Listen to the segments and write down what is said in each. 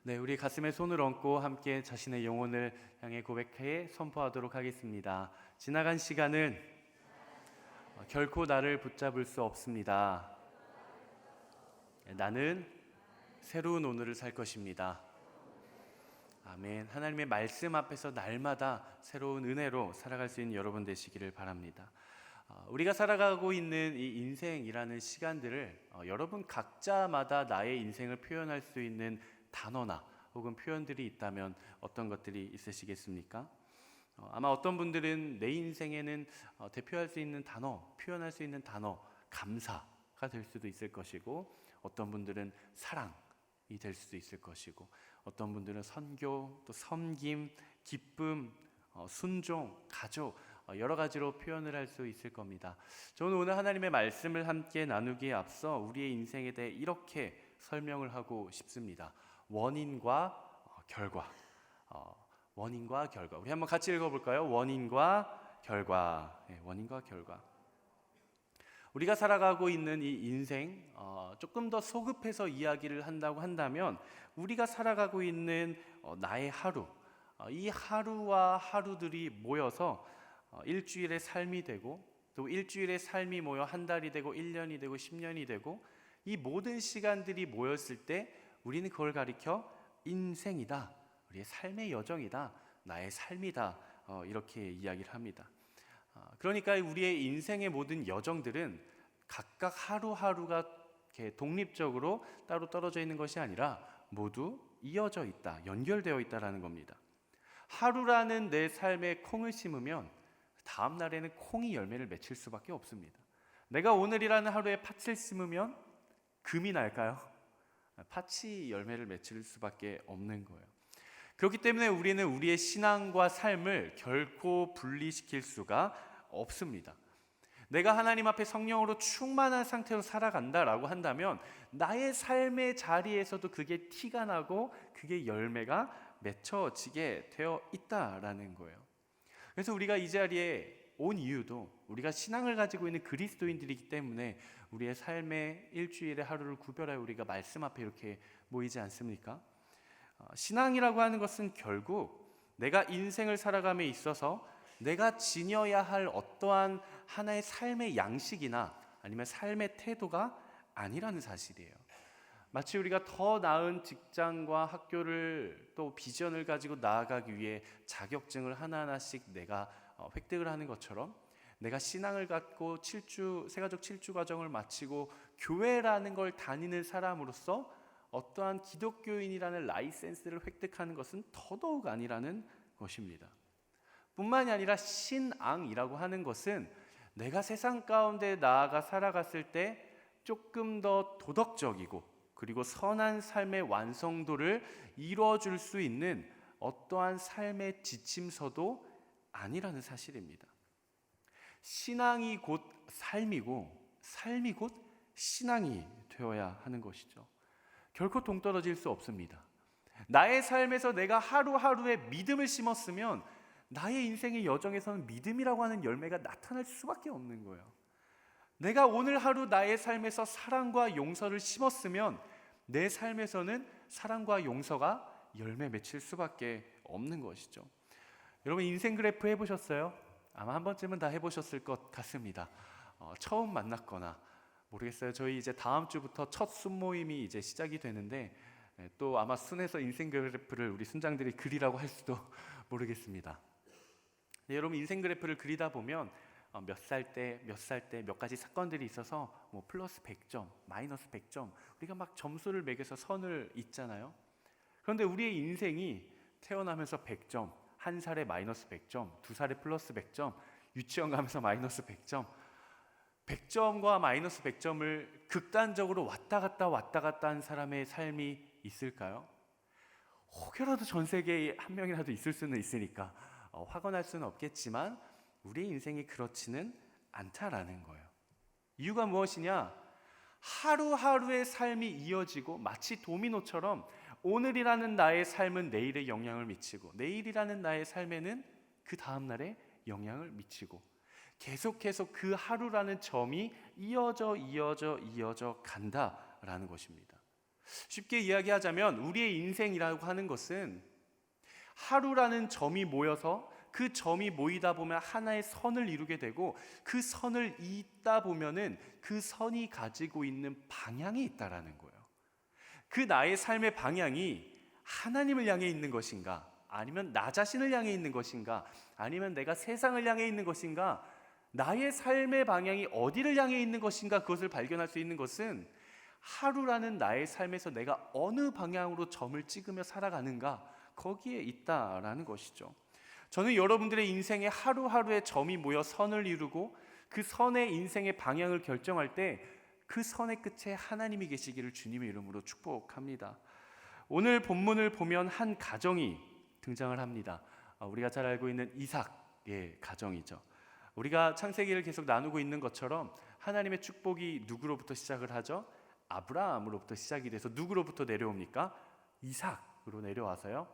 네, 우리 가슴에 손을 얹고 함께 자신의 영혼을 향해 고백해 선포하도록 하겠습니다. 지나간 시간은 결코 나를 붙잡을 수 없습니다. 나는 새로운 오늘을 살 것입니다. 아멘. 하나님의 말씀 앞에서 날마다 새로운 은혜로 살아갈 수 있는 여러분 되시기를 바랍니다. 우리가 살아가고 있는 이 인생이라는 시간들을 여러분 각자마다 나의 인생을 표현할 수 있는 단어나 혹은 표현들이 있다면 어떤 것들이 있으시겠습니까? 아마 어떤 분들은 내 인생에는 대표할 수 있는 단어, 표현할 수 있는 단어, 감사가 될 수도 있을 것이고, 어떤 분들은 사랑이 될 수도 있을 것이고, 어떤 분들은 선교, 또 섬김, 기쁨, 순종, 가족, 여러 가지로 표현을 할 수 있을 겁니다. 저는 오늘 하나님의 말씀을 함께 나누기에 앞서 우리의 인생에 대해 이렇게 설명을 하고 싶습니다. 원인과 결과. 원인과 결과. 우리 한번 같이 읽어볼까요? 원인과 결과. 네, 원인과 결과. 우리가 살아가고 있는 이 인생, 조금 더 소급해서 이야기를 한다고 한다면, 우리가 살아가고 있는 나의 하루, 이 하루와 하루들이 모여서 일주일의 삶이 되고, 또 일주일의 삶이 모여 한 달이 되고 1년이 되고 10년이 되고, 이 모든 시간들이 모였을 때 우리는 그걸 가리켜 인생이다, 우리의 삶의 여정이다, 나의 삶이다, 이렇게 이야기를 합니다. 그러니까 우리의 인생의 모든 여정들은 각각 하루하루가 이렇게 독립적으로 따로 떨어져 있는 것이 아니라 모두 이어져 있다, 연결되어 있다라는 겁니다. 하루라는 내 삶에 콩을 심으면 다음 날에는 콩이 열매를 맺힐 수밖에 없습니다. 내가 오늘이라는 하루에 팥을 심으면 금이 날까요? 팥이 열매를 맺힐 수밖에 없는 거예요. 그렇기 때문에 우리는 우리의 신앙과 삶을 결코 분리시킬 수가 없습니다. 내가 하나님 앞에 성령으로 충만한 상태로 살아간다라고 한다면 나의 삶의 자리에서도 그게 티가 나고 그게 열매가 맺혀지게 되어 있다라는 거예요. 그래서 우리가 이 자리에 온 이유도 우리가 신앙을 가지고 있는 그리스도인들이기 때문에 우리의 삶의 일주일의 하루를 구별하여 우리가 말씀 앞에 이렇게 모이지 않습니까? 신앙이라고 하는 것은 결국 내가 인생을 살아감에 있어서 내가 지녀야 할 어떠한 하나의 삶의 양식이나 아니면 삶의 태도가 아니라는 사실이에요. 마치 우리가 더 나은 직장과 학교를 또 비전을 가지고 나아가기 위해 자격증을 하나하나씩 내가 획득을 하는 것처럼, 내가 신앙을 갖고 세가족 7주 과정을 마치고 교회라는 걸 다니는 사람으로서 어떠한 기독교인이라는 라이센스를 획득하는 것은 더더욱 아니라는 것입니다. 뿐만이 아니라 신앙이라고 하는 것은 내가 세상 가운데 나아가 살아갔을 때 조금 더 도덕적이고 그리고 선한 삶의 완성도를 이루어줄 수 있는 어떠한 삶의 지침서도 아니라는 사실입니다. 신앙이 곧 삶이고 삶이 곧 신앙이 되어야 하는 것이죠. 결코 동떨어질 수 없습니다. 나의 삶에서 내가 하루하루에 믿음을 심었으면 나의 인생의 여정에서는 믿음이라고 하는 열매가 나타날 수밖에 없는 거예요. 내가 오늘 하루 나의 삶에서 사랑과 용서를 심었으면 내 삶에서는 사랑과 용서가 열매 맺힐 수밖에 없는 것이죠. 여러분 인생 그래프 해보셨어요? 아마 한 번쯤은 다 해보셨을 것 같습니다. 처음 만났거나 모르겠어요. 저희 이제 다음 주부터 첫 순모임이 이제 시작이 되는데 또 아마 순에서 인생 그래프를 우리 순장들이 그리라고 할 수도 모르겠습니다. 네, 여러분 인생 그래프를 그리다 보면 몇 살 때 몇 가지 사건들이 있어서 뭐 플러스 100점, 마이너스 100점, 우리가 막 점수를 매겨서 선을 잇잖아요. 그런데 우리의 인생이 태어나면서 100점, 한 살에 마이너스 100점, 두 살에 플러스 100점, 유치원 가면서 마이너스 100점, 100점과 마이너스 100점을 극단적으로 왔다 갔다 한 사람의 삶이 있을까요? 혹여라도 전 세계에 한 명이라도 있을 수는 있으니까 확언할 수는 없겠지만 우리의 인생이 그렇지는 않다라는 거예요. 이유가 무엇이냐? 하루하루의 삶이 이어지고 마치 도미노처럼 오늘이라는 나의 삶은 내일에 영향을 미치고 내일이라는 나의 삶에는 그 다음 날에 영향을 미치고 계속해서 그 하루라는 점이 이어져 간다라는 것입니다. 쉽게 이야기하자면 우리의 인생이라고 하는 것은 하루라는 점이 모여서 그 점이 모이다 보면 하나의 선을 이루게 되고, 그 선을 잇다 보면은 그 선이 가지고 있는 방향이 있다라는 거예요. 그 나의 삶의 방향이 하나님을 향해 있는 것인가, 아니면 나 자신을 향해 있는 것인가, 아니면 내가 세상을 향해 있는 것인가, 나의 삶의 방향이 어디를 향해 있는 것인가, 그것을 발견할 수 있는 것은 하루라는 나의 삶에서 내가 어느 방향으로 점을 찍으며 살아가는가, 거기에 있다라는 것이죠. 저는 여러분들의 인생에 하루하루의 점이 모여 선을 이루고 그 선의 인생의 방향을 결정할 때 그 선의 끝에 하나님이 계시기를 주님의 이름으로 축복합니다. 오늘 본문을 보면 한 가정이 등장을 합니다. 우리가 잘 알고 있는 이삭의 가정이죠. 우리가 창세기를 계속 나누고 있는 것처럼 하나님의 축복이 누구로부터 시작을 하죠? 아브라함으로부터 시작이 돼서 누구로부터 내려옵니까? 이삭으로 내려와서요.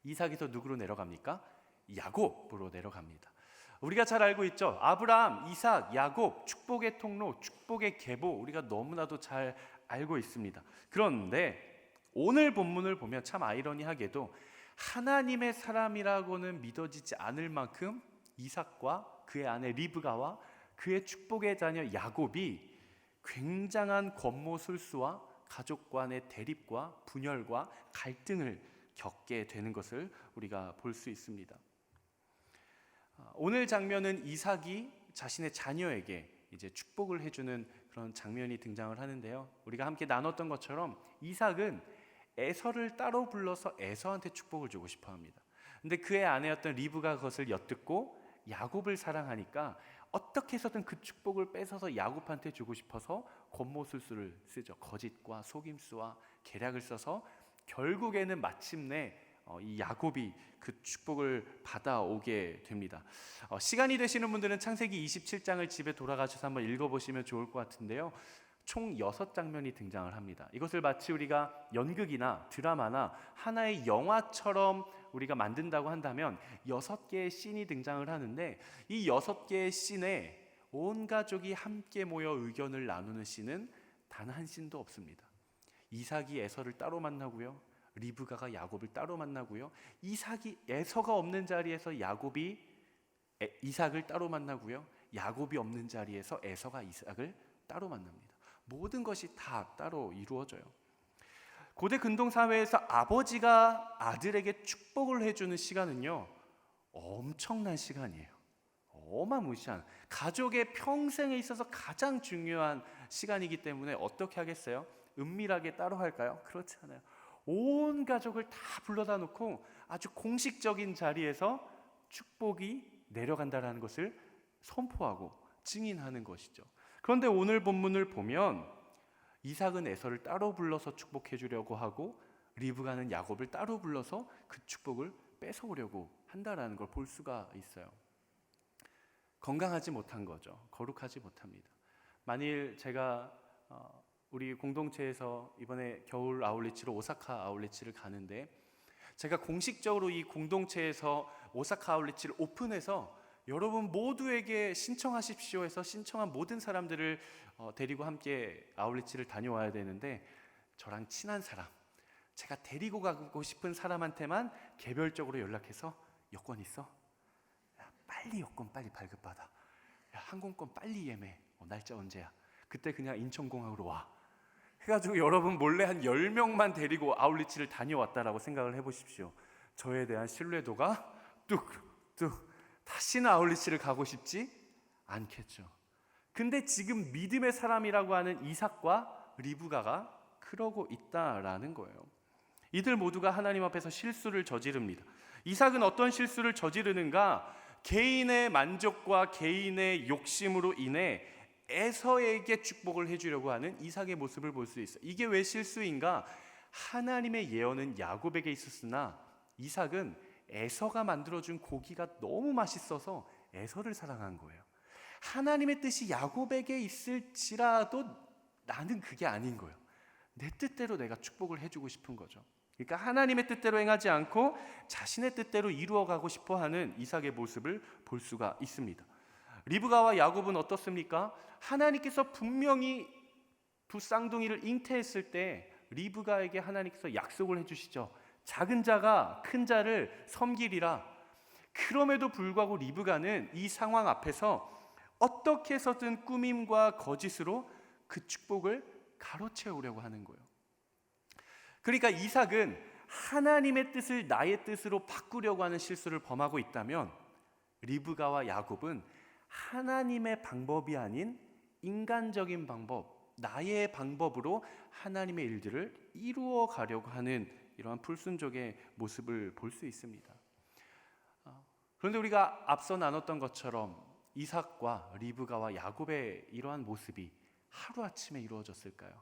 이삭에서 누구로 내려갑니까? 야곱으로 내려갑니다. 우리가 잘 알고 있죠. 아브라함, 이삭, 야곱, 축복의 통로, 축복의 계보, 우리가 너무나도 잘 알고 있습니다. 그런데 오늘 본문을 보면 참 아이러니하게도 하나님의 사람이라고는 믿어지지 않을 만큼 이삭과 그의 아내 리브가와 그의 축복의 자녀 야곱이 굉장한 권모술수와 가족 간의 대립과 분열과 갈등을 겪게 되는 것을 우리가 볼 수 있습니다. 오늘 장면은 이삭이 자신의 자녀에게 이제 축복을 해주는 그런 장면이 등장을 하는데요. 우리가 함께 나눴던 것처럼 이삭은 에서를 따로 불러서 에서한테 축복을 주고 싶어합니다. 근데 그의 아내였던 리브가 그것을 엿듣고 야곱을 사랑하니까 어떻게 해서든 그 축복을 뺏어서 야곱한테 주고 싶어서 권모술수를 쓰죠. 거짓과 속임수와 계략을 써서 결국에는 마침내 이 야곱이 그 축복을 받아오게 됩니다. 시간이 되시는 분들은 창세기 27장을 집에 돌아가셔서 한번 읽어보시면 좋을 것 같은데요. 총 6장면이 등장을 합니다. 이것을 마치 우리가 연극이나 드라마나 하나의 영화처럼 우리가 만든다고 한다면 6개의 씬이 등장을 하는데, 이 6개의 씬에 온 가족이 함께 모여 의견을 나누는 씬은 단 한 씬도 없습니다. 이삭이 에서를 따로 만나고요, 리브가가 야곱을 따로 만나고요, 이삭이 에서가 없는 자리에서 야곱이 이삭을 따로 만나고요, 야곱이 없는 자리에서 에서가 이삭을 따로 만납니다. 모든 것이 다 따로 이루어져요. 고대 근동 사회에서 아버지가 아들에게 축복을 해주는 시간은요, 엄청난 시간이에요. 어마무시한, 가족의 평생에 있어서 가장 중요한 시간이기 때문에 어떻게 하겠어요? 은밀하게 따로 할까요? 그렇지 않아요. 온 가족을 다 불러다 놓고 아주 공식적인 자리에서 축복이 내려간다는 것을 선포하고 증인하는 것이죠. 그런데 오늘 본문을 보면 이삭은 에서를 따로 불러서 축복해 주려고 하고, 리브가는 야곱을 따로 불러서 그 축복을 뺏어오려고 한다라는 걸 볼 수가 있어요. 건강하지 못한 거죠. 거룩하지 못합니다. 만일 제가 우리 공동체에서 이번에 겨울 아울리치로 오사카 아울리치를 가는데, 제가 공식적으로 이 공동체에서 오사카 아울리치를 오픈해서 여러분 모두에게 신청하십시오 해서 신청한 모든 사람들을 데리고 함께 아울리치를 다녀와야 되는데, 저랑 친한 사람, 제가 데리고 가고 싶은 사람한테만 개별적으로 연락해서 여권 있어? 야, 빨리 여권 빨리 발급받아. 야, 항공권 빨리 예매. 날짜 언제야? 그때 그냥 인천공항으로 와. 해가지고 여러분 몰래 한 10명만 데리고 아울리치를 다녀왔다라고 생각을 해보십시오. 저에 대한 신뢰도가 뚝뚝, 다시는 아울리치를 가고 싶지 않겠죠. 근데 지금 믿음의 사람이라고 하는 이삭과 리브가가 그러고 있다라는 거예요. 이들 모두가 하나님 앞에서 실수를 저지릅니다. 이삭은 어떤 실수를 저지르는가? 개인의 만족과 개인의 욕심으로 인해 에서에게 축복을 해주려고 하는 이삭의 모습을 볼 수 있어요. 이게 왜 실수인가? 하나님의 예언은 야곱에게 있었으나 이삭은 에서가 만들어준 고기가 너무 맛있어서 에서를 사랑한 거예요. 하나님의 뜻이 야곱에게 있을지라도 나는 그게 아닌 거예요. 내 뜻대로 내가 축복을 해주고 싶은 거죠. 그러니까 하나님의 뜻대로 행하지 않고 자신의 뜻대로 이루어가고 싶어하는 이삭의 모습을 볼 수가 있습니다. 리브가와 야곱은 어떻습니까? 하나님께서 분명히 두 쌍둥이를 잉태했을 때 리브가에게 하나님께서 약속을 해주시죠. 작은 자가 큰 자를 섬기리라. 그럼에도 불구하고 리브가는 이 상황 앞에서 어떻게 해서든 꾸밈과 거짓으로 그 축복을 가로채우려고 하는 거예요. 그러니까 이삭은 하나님의 뜻을 나의 뜻으로 바꾸려고 하는 실수를 범하고 있다면, 리브가와 야곱은 하나님의 방법이 아닌 인간적인 방법, 나의 방법으로 하나님의 일들을 이루어 가려고 하는 이러한 불순종의 모습을 볼 수 있습니다. 그런데 우리가 앞서 나눴던 것처럼 이삭과 리브가와 야곱의 이러한 모습이 하루아침에 이루어졌을까요?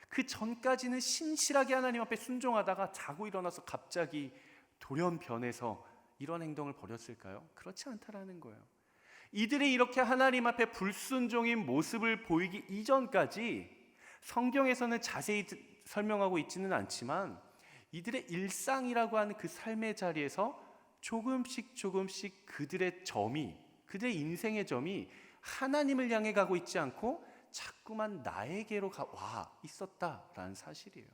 그 전까지는 신실하게 하나님 앞에 순종하다가 자고 일어나서 갑자기 돌연변해서 이런 행동을 벌였을까요? 그렇지 않다라는 거예요. 이들이 이렇게 하나님 앞에 불순종인 모습을 보이기 이전까지 성경에서는 자세히 설명하고 있지는 않지만 이들의 일상이라고 하는 그 삶의 자리에서 조금씩 그들의 인생의 점이 하나님을 향해 가고 있지 않고 자꾸만 나에게로 와 있었다라는 사실이에요.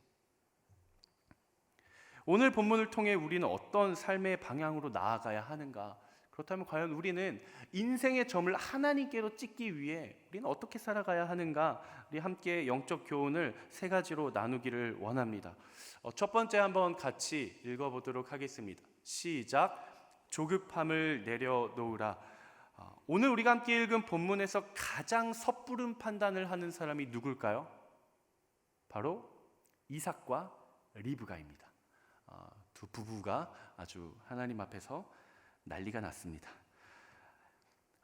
오늘 본문을 통해 우리는 어떤 삶의 방향으로 나아가야 하는가? 그렇다면 과연 우리는 인생의 점을 하나님께로 찍기 위해 우리는 어떻게 살아가야 하는가? 우리 함께 영적 교훈을 3가지로 나누기를 원합니다. 첫 번째 한번 같이 읽어보도록 하겠습니다. 시작. 조급함을 내려놓으라. 오늘 우리가 함께 읽은 본문에서 가장 섣부른 판단을 하는 사람이 누굴까요? 바로 이삭과 리브가입니다. 두 부부가 아주 하나님 앞에서 난리가 났습니다.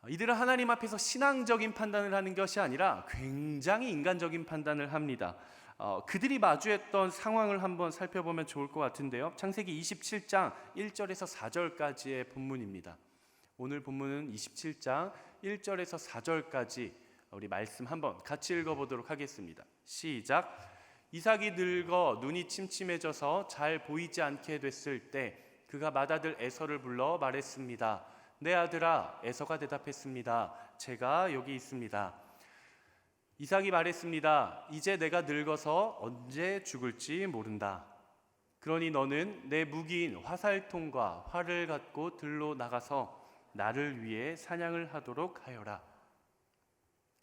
이들은 하나님 앞에서 신앙적인 판단을 하는 것이 아니라 굉장히 인간적인 판단을 합니다. 그들이 마주했던 상황을 한번 살펴보면 좋을 것 같은데요. 창세기 27장 1절에서 4절까지의 본문입니다. 오늘 본문은 27장 1절에서 4절까지 우리 말씀 한번 같이 읽어보도록 하겠습니다. 시작. 이삭이 늙어 눈이 침침해져서 잘 보이지 않게 됐을 때 그가 맏아들 에서를 불러 말했습니다. 내 아들아. 에서가 대답했습니다. 제가 여기 있습니다. 이삭이 말했습니다. 이제 내가 늙어서 언제 죽을지 모른다. 그러니 너는 내 무기인 화살통과 활을 갖고 들로 나가서 나를 위해 사냥을 하도록 하여라.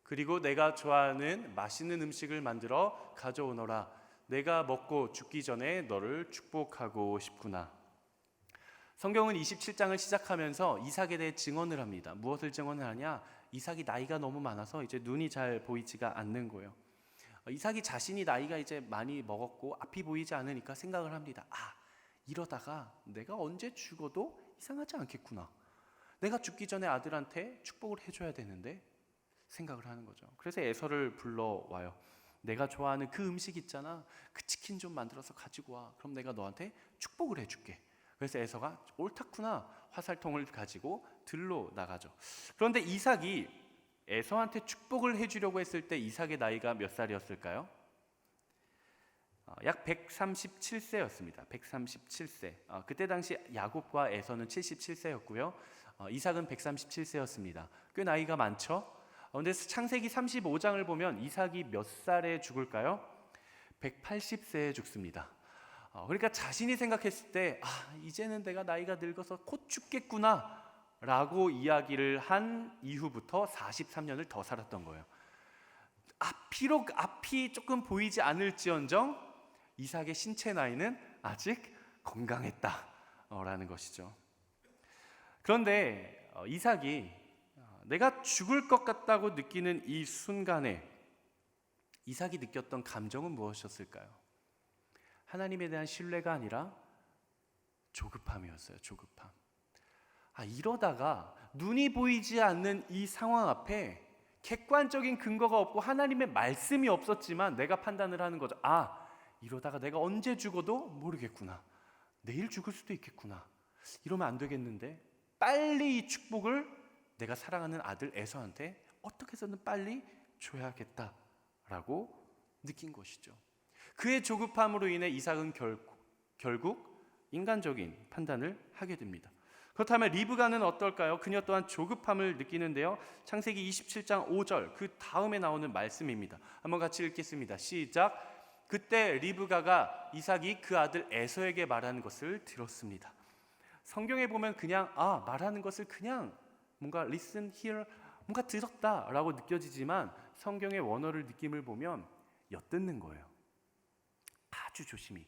그리고 내가 좋아하는 맛있는 음식을 만들어 가져오너라. 내가 먹고 죽기 전에 너를 축복하고 싶구나. 성경은 27장을 시작하면서 이삭에 대해 증언을 합니다. 무엇을 증언을 하냐? 이삭이 나이가 너무 많아서 이제 눈이 잘 보이지가 않는 거예요. 이삭이 자신이 나이가 이제 많이 먹었고 앞이 보이지 않으니까 생각을 합니다. 이러다가 내가 언제 죽어도 이상하지 않겠구나. 내가 죽기 전에 아들한테 축복을 해줘야 되는데 생각을 하는 거죠. 그래서 에서를 불러와요. 내가 좋아하는 그 음식 있잖아. 그 치킨 좀 만들어서 가지고 와. 그럼 내가 너한테 축복을 해줄게. 그래서 에서가 옳다구나. 화살통을 가지고 들로 나가죠. 그런데 이삭이 에서한테 축복을 해주려고 했을 때 이삭의 나이가 몇 살이었을까요? 약 137세였습니다. 137세. 그때 당시 야곱과 에서는 77세였고요. 이삭은 137세였습니다. 꽤 나이가 많죠? 그런데 창세기 35장을 보면 이삭이 몇 살에 죽을까요? 180세에 죽습니다. 그러니까 자신이 생각했을 때 이제는 내가 나이가 늙어서 곧 죽겠구나 라고 이야기를 한 이후부터 43년을 더 살았던 거예요. 비록 앞이 조금 보이지 않을지언정 이삭의 신체 나이는 아직 건강했다라는 것이죠. 그런데 이삭이 내가 죽을 것 같다고 느끼는 이 순간에 이삭이 느꼈던 감정은 무엇이었을까요? 하나님에 대한 신뢰가 아니라 조급함이었어요. 조급함. 이러다가 눈이 보이지 않는 이 상황 앞에 객관적인 근거가 없고 하나님의 말씀이 없었지만 내가 판단을 하는 거죠. 이러다가 내가 언제 죽어도 모르겠구나. 내일 죽을 수도 있겠구나. 이러면 안 되겠는데 빨리 이 축복을 내가 사랑하는 아들 에서한테 어떻게 해서든 빨리 줘야겠다라고 느낀 것이죠. 그의 조급함으로 인해 이삭은 결국 인간적인 판단을 하게 됩니다. 그렇다면 리브가는 어떨까요? 그녀 또한 조급함을 느끼는데요. 창세기 27장 5절 그 다음에 나오는 말씀입니다. 한번 같이 읽겠습니다. 시작. 그때 리브가가 이삭이 그 아들 에서에게 말하는 것을 들었습니다. 성경에 보면 그냥 말하는 것을 그냥 뭔가 listen, hear, 뭔가 들었다라고 느껴지지만 성경의 원어를 느낌을 보면 엿듣는 거예요. 아주 조심히.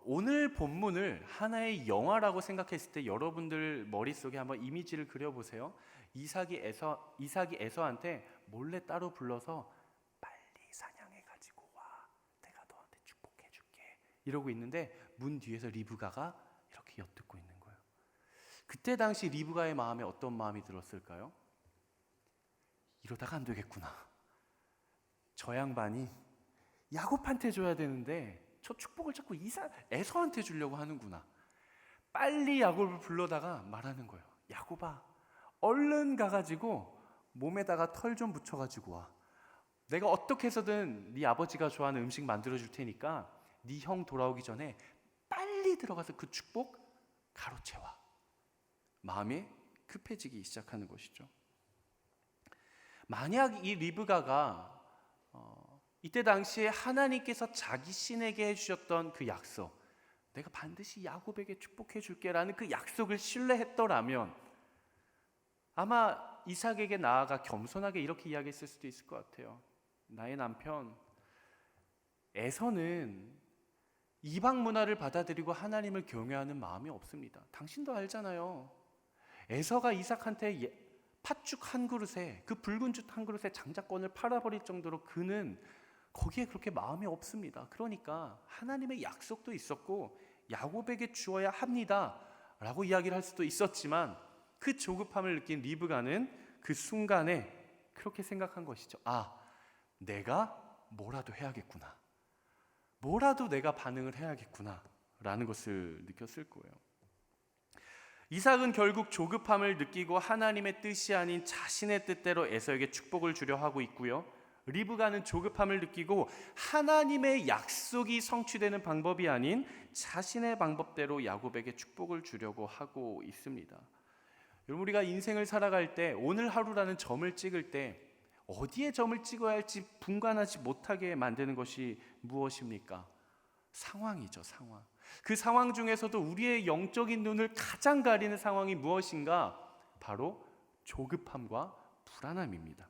오늘 본문을 하나의 영화라고 생각했을 때 여러분들 머릿속에 한번 이미지를 그려보세요. 이삭이 에서한테 몰래 따로 불러서 빨리 사냥해가지고 와, 내가 너한테 축복해줄게 이러고 있는데 문 뒤에서 리브가가 이렇게 엿듣고 있는 거예요. 그때 당시 리브가의 마음에 어떤 마음이 들었을까요? 이러다가 안 되겠구나. 저 양반이 야곱한테 줘야 되는데 저 축복을 자꾸 에서한테 주려고 하는구나. 빨리 야곱을 불러다가 말하는 거예요. 야곱아, 얼른 가가지고 몸에다가 털 좀 붙여가지고 와. 내가 어떻게 해서든 네 아버지가 좋아하는 음식 만들어줄 테니까 네 형 돌아오기 전에 빨리 들어가서 그 축복 가로채와. 마음이 급해지기 시작하는 것이죠. 만약 이 리브가가 이때 당시에 하나님께서 자기 신에게 해주셨던 그 약속, 내가 반드시 야곱에게 축복해 줄게라는 그 약속을 신뢰했더라면 아마 이삭에게 나아가 겸손하게 이렇게 이야기했을 수도 있을 것 같아요. 나의 남편 에서는 이방 문화를 받아들이고 하나님을 경외하는 마음이 없습니다. 당신도 알잖아요. 에서가 이삭한테 팥죽 한 그릇에, 그 붉은 죽 한 그릇에 장자권을 팔아버릴 정도로 그는 거기에 그렇게 마음이 없습니다. 그러니까 하나님의 약속도 있었고 야곱에게 주어야 합니다 라고 이야기를 할 수도 있었지만 그 조급함을 느낀 리브가는 그 순간에 그렇게 생각한 것이죠. 내가 뭐라도 해야겠구나, 뭐라도 내가 반응을 해야겠구나 라는 것을 느꼈을 거예요. 이삭은 결국 조급함을 느끼고 하나님의 뜻이 아닌 자신의 뜻대로 에서에게 축복을 주려 하고 있고요. 리브가는 조급함을 느끼고 하나님의 약속이 성취되는 방법이 아닌 자신의 방법대로 야곱에게 축복을 주려고 하고 있습니다. 여러분, 우리가 인생을 살아갈 때 오늘 하루라는 점을 찍을 때 어디에 점을 찍어야 할지 분간하지 못하게 만드는 것이 무엇입니까? 상황이죠, 상황. 그 상황 중에서도 우리의 영적인 눈을 가장 가리는 상황이 무엇인가? 바로 조급함과 불안함입니다.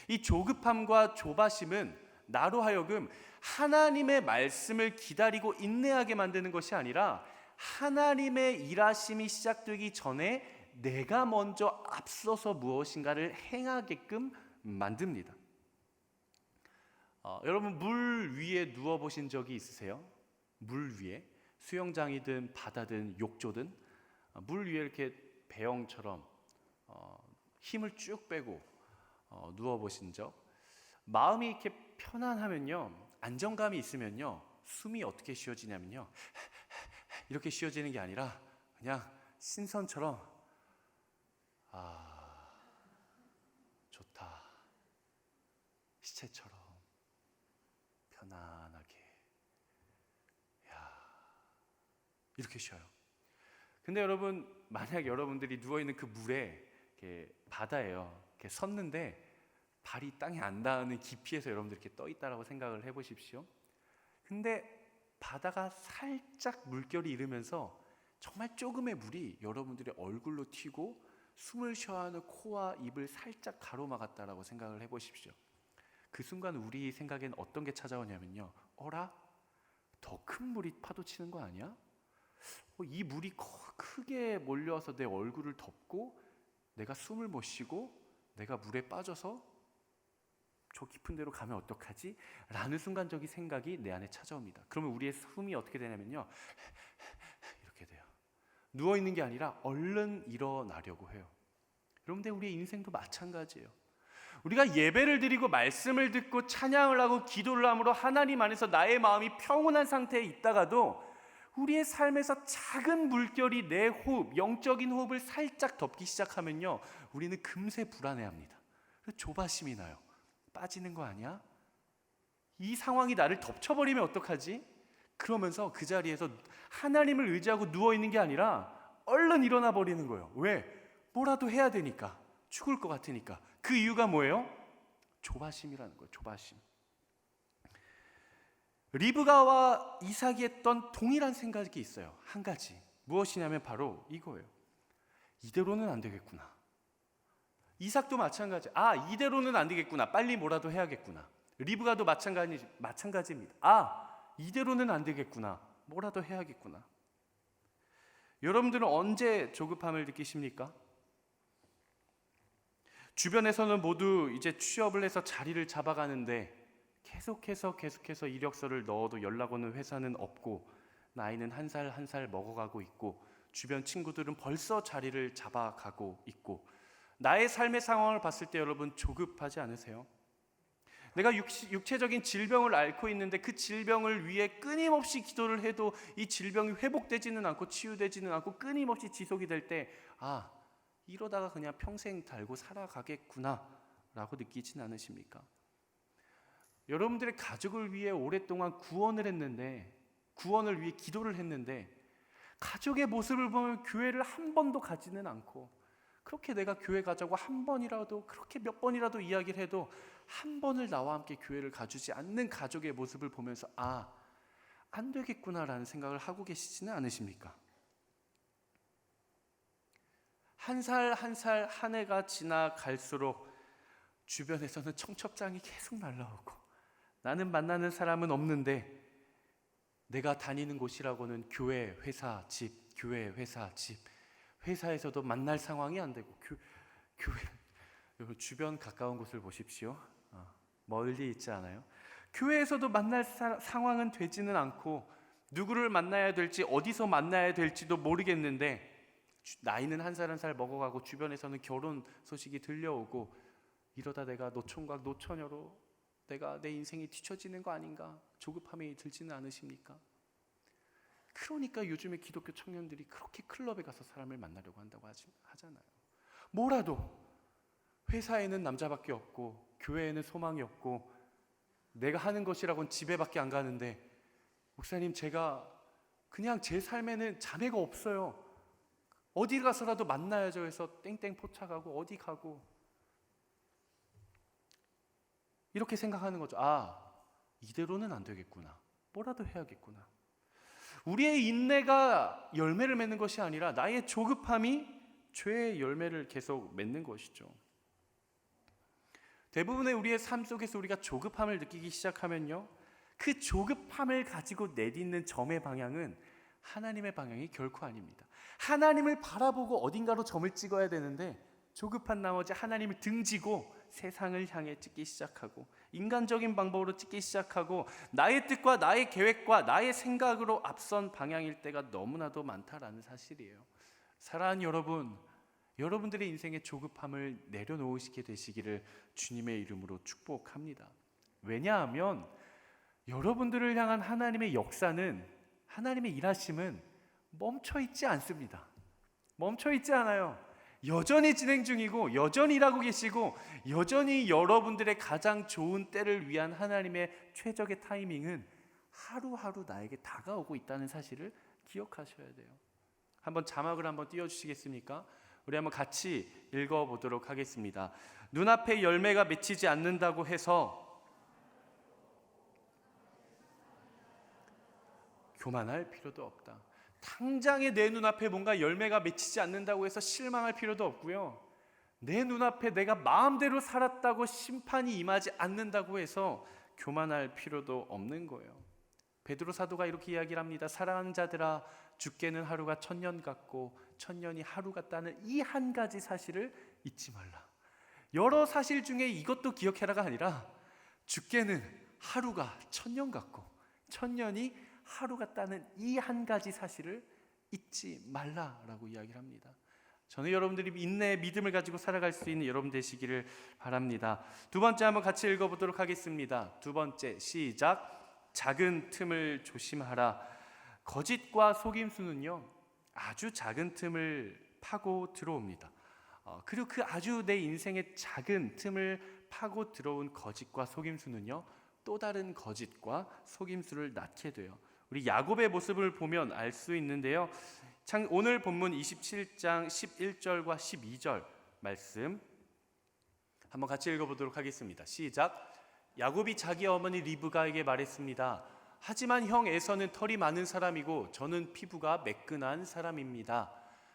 이 조급함과 조바심은 나로 하여금 하나님의 말씀을 기다리고 인내하게 만드는 것이 아니라 하나님의 일하심이 시작되기 전에 내가 먼저 앞서서 무엇인가를 행하게끔 만듭니다. 여러분, 물 위에 누워보신 적이 있으세요? 물 위에, 수영장이든 바다든 욕조든 물 위에 이렇게 배영처럼 힘을 쭉 빼고 누워보신 적? 마음이 이렇게 편안하면요, 안정감이 있으면요, 숨이 어떻게 쉬어지냐면요, 이렇게 쉬어지는 게 아니라 그냥 신선처럼 좋다, 시체처럼 편안하게 이렇게 쉬어요. 근데 여러분, 만약 여러분들이 누워있는 그 물에 이렇게 바다예요, 이렇게 섰는데 발이 땅에 안 닿는 깊이에서 여러분들 이렇게 떠 있다라고 생각을 해보십시오. 근데 바다가 살짝 물결이 일으면서 정말 조금의 물이 여러분들의 얼굴로 튀고 숨을 쉬어야 하는 코와 입을 살짝 가로막았다라고 생각을 해보십시오. 그 순간 우리 생각엔 어떤 게 찾아오냐면요, 어라? 더 큰 물이 파도치는 거 아니야? 이 물이 크게 몰려와서 내 얼굴을 덮고 내가 숨을 못 쉬고 내가 물에 빠져서 저 깊은 데로 가면 어떡하지? 라는 순간적인 생각이 내 안에 찾아옵니다. 그러면 우리의 숨이 어떻게 되냐면요, 이렇게 돼요. 누워있는 게 아니라 얼른 일어나려고 해요. 여러분들, 우리의 인생도 마찬가지예요. 우리가 예배를 드리고 말씀을 듣고 찬양을 하고 기도를 함으로 하나님 안에서 나의 마음이 평온한 상태에 있다가도 우리의 삶에서 작은 물결이 내 호흡, 영적인 호흡을 살짝 덮기 시작하면요, 우리는 금세 불안해합니다. 조바심이 나요. 빠지는 거 아니야? 이 상황이 나를 덮쳐버리면 어떡하지? 그러면서 그 자리에서 하나님을 의지하고 누워있는 게 아니라 얼른 일어나 버리는 거예요. 왜? 뭐라도 해야 되니까. 죽을 것 같으니까. 그 이유가 뭐예요? 조바심이라는 거예요. 조바심. 리브가와 이삭이 했던 동일한 생각이 있어요. 한 가지. 무엇이냐면 바로 이거예요. 이대로는 안 되겠구나. 이삭도 마찬가지. 이대로는 안 되겠구나. 빨리 뭐라도 해야겠구나. 리브가도 마찬가지입니다. 이대로는 안 되겠구나. 뭐라도 해야겠구나. 여러분들은 언제 조급함을 느끼십니까? 주변에서는 모두 이제 취업을 해서 자리를 잡아가는데 계속해서 이력서를 넣어도 연락 오는 회사는 없고, 나이는 한 살 한 살 먹어가고 있고, 주변 친구들은 벌써 자리를 잡아가고 있고, 나의 삶의 상황을 봤을 때 여러분 조급하지 않으세요? 내가 육체적인 질병을 앓고 있는데 그 질병을 위해 끊임없이 기도를 해도 이 질병이 회복되지는 않고 치유되지는 않고 끊임없이 지속이 될 때 이러다가 그냥 평생 달고 살아가겠구나 라고 느끼진 않으십니까? 여러분들의 가족을 위해 오랫동안 구원을 위해 기도를 했는데 가족의 모습을 보면 교회를 한 번도 가지는 않고, 그렇게 내가 교회 가자고 한 번이라도, 그렇게 몇 번이라도 이야기를 해도 한 번을 나와 함께 교회를 가주지 않는 가족의 모습을 보면서 안 되겠구나라는 생각을 하고 계시지는 않으십니까? 한 살 한 해가 지나갈수록 주변에서는 청첩장이 계속 날라오고, 나는 만나는 사람은 없는데 내가 다니는 곳이라고는 교회, 회사, 집, 교회, 회사, 집, 회사에서도 만날 상황이 안 되고, 교회, 여러분 주변 가까운 곳을 보십시오. 멀리 있지 않아요? 교회에서도 만날 상황은 되지는 않고, 누구를 만나야 될지 어디서 만나야 될지도 모르겠는데, 나이는 한 살 한 살 먹어가고 주변에서는 결혼 소식이 들려오고, 이러다 내가 노총각 노처녀로 내가 내 인생이 뒤처지는 거 아닌가 조급함이 들지는 않으십니까? 그러니까 요즘에 기독교 청년들이 그렇게 클럽에 가서 사람을 만나려고 한다고 하잖아요. 뭐라도 회사에는 남자밖에 없고 교회에는 소망이 없고 내가 하는 것이라고는 집에밖에 안 가는데, 목사님 제가 그냥 제 삶에는 자매가 없어요. 어디 가서라도 만나야죠 해서 땡땡 포차가고 어디 가고 이렇게 생각하는 거죠. 이대로는 안 되겠구나. 뭐라도 해야겠구나. 우리의 인내가 열매를 맺는 것이 아니라 나의 조급함이 죄의 열매를 계속 맺는 것이죠. 대부분의 우리의 삶 속에서 우리가 조급함을 느끼기 시작하면요, 그 조급함을 가지고 내딛는 점의 방향은 하나님의 방향이 결코 아닙니다. 하나님을 바라보고 어딘가로 점을 찍어야 되는데 조급한 나머지 하나님을 등지고 세상을 향해 찍기 시작하고, 인간적인 방법으로 찍기 시작하고, 나의 뜻과 나의 계획과 나의 생각으로 앞선 방향일 때가 너무나도 많다라는 사실이에요. 사랑하는 여러분, 여러분들의 인생의 조급함을 내려놓으시게 되시기를 주님의 이름으로 축복합니다. 왜냐하면 여러분들을 향한 하나님의 역사는, 하나님의 일하심은 멈춰있지 않습니다. 멈춰있지 않아요. 여전히 진행 중이고 여전히 일하고 계시고, 여전히 여러분들의 가장 좋은 때를 위한 하나님의 최적의 타이밍은 하루하루 나에게 다가오고 있다는 사실을 기억하셔야 돼요. 한번 자막을 한번 띄워주시겠습니까? 우리 한번 같이 읽어보도록 하겠습니다. 눈앞에 열매가 맺히지 않는다고 해서 교만할 필요도 없다. 당장에 내 눈앞에 뭔가 열매가 맺히지 않는다고 해서 실망할 필요도 없고요. 내 눈앞에 내가 마음대로 살았다고 심판이 임하지 않는다고 해서 교만할 필요도 없는 거예요. 베드로 사도가 이렇게 이야기를 합니다. 사랑하는 자들아, 주께는 하루가 1000년 같고 1000년이 하루 같다는 이 한 가지 사실을 잊지 말라. 여러 사실 중에 이것도 기억해라가 아니라 주께는 하루가 1000년 같고 1000년이 하루 같다는 이 한 가지 사실을 잊지 말라라고 이야기를 합니다. 저는 여러분들이 인내의 믿음을 가지고 살아갈 수 있는 여러분 되시기를 바랍니다. 두 번째 한번 같이 읽어보도록 하겠습니다. 두 번째, 시작. 작은 틈을 조심하라. 거짓과 속임수는요, 아주 작은 틈을 파고 들어옵니다. 그리고 그 아주 내 인생의 작은 틈을 파고 들어온 거짓과 속임수는요, 또 다른 거짓과 속임수를 낳게 돼요. 우리 야곱의 모습을 보면 알 수 있는데요, 오늘 본문 27장 11절과 12절 말씀 한번 같이 읽어보도록 하겠습니다. 시작. 야곱이 자기 어머니 리브가에게 말했습니다. 하지만 형 에서는 털이 많은 사람이고 저는 피부가 매끈한 사람입니다.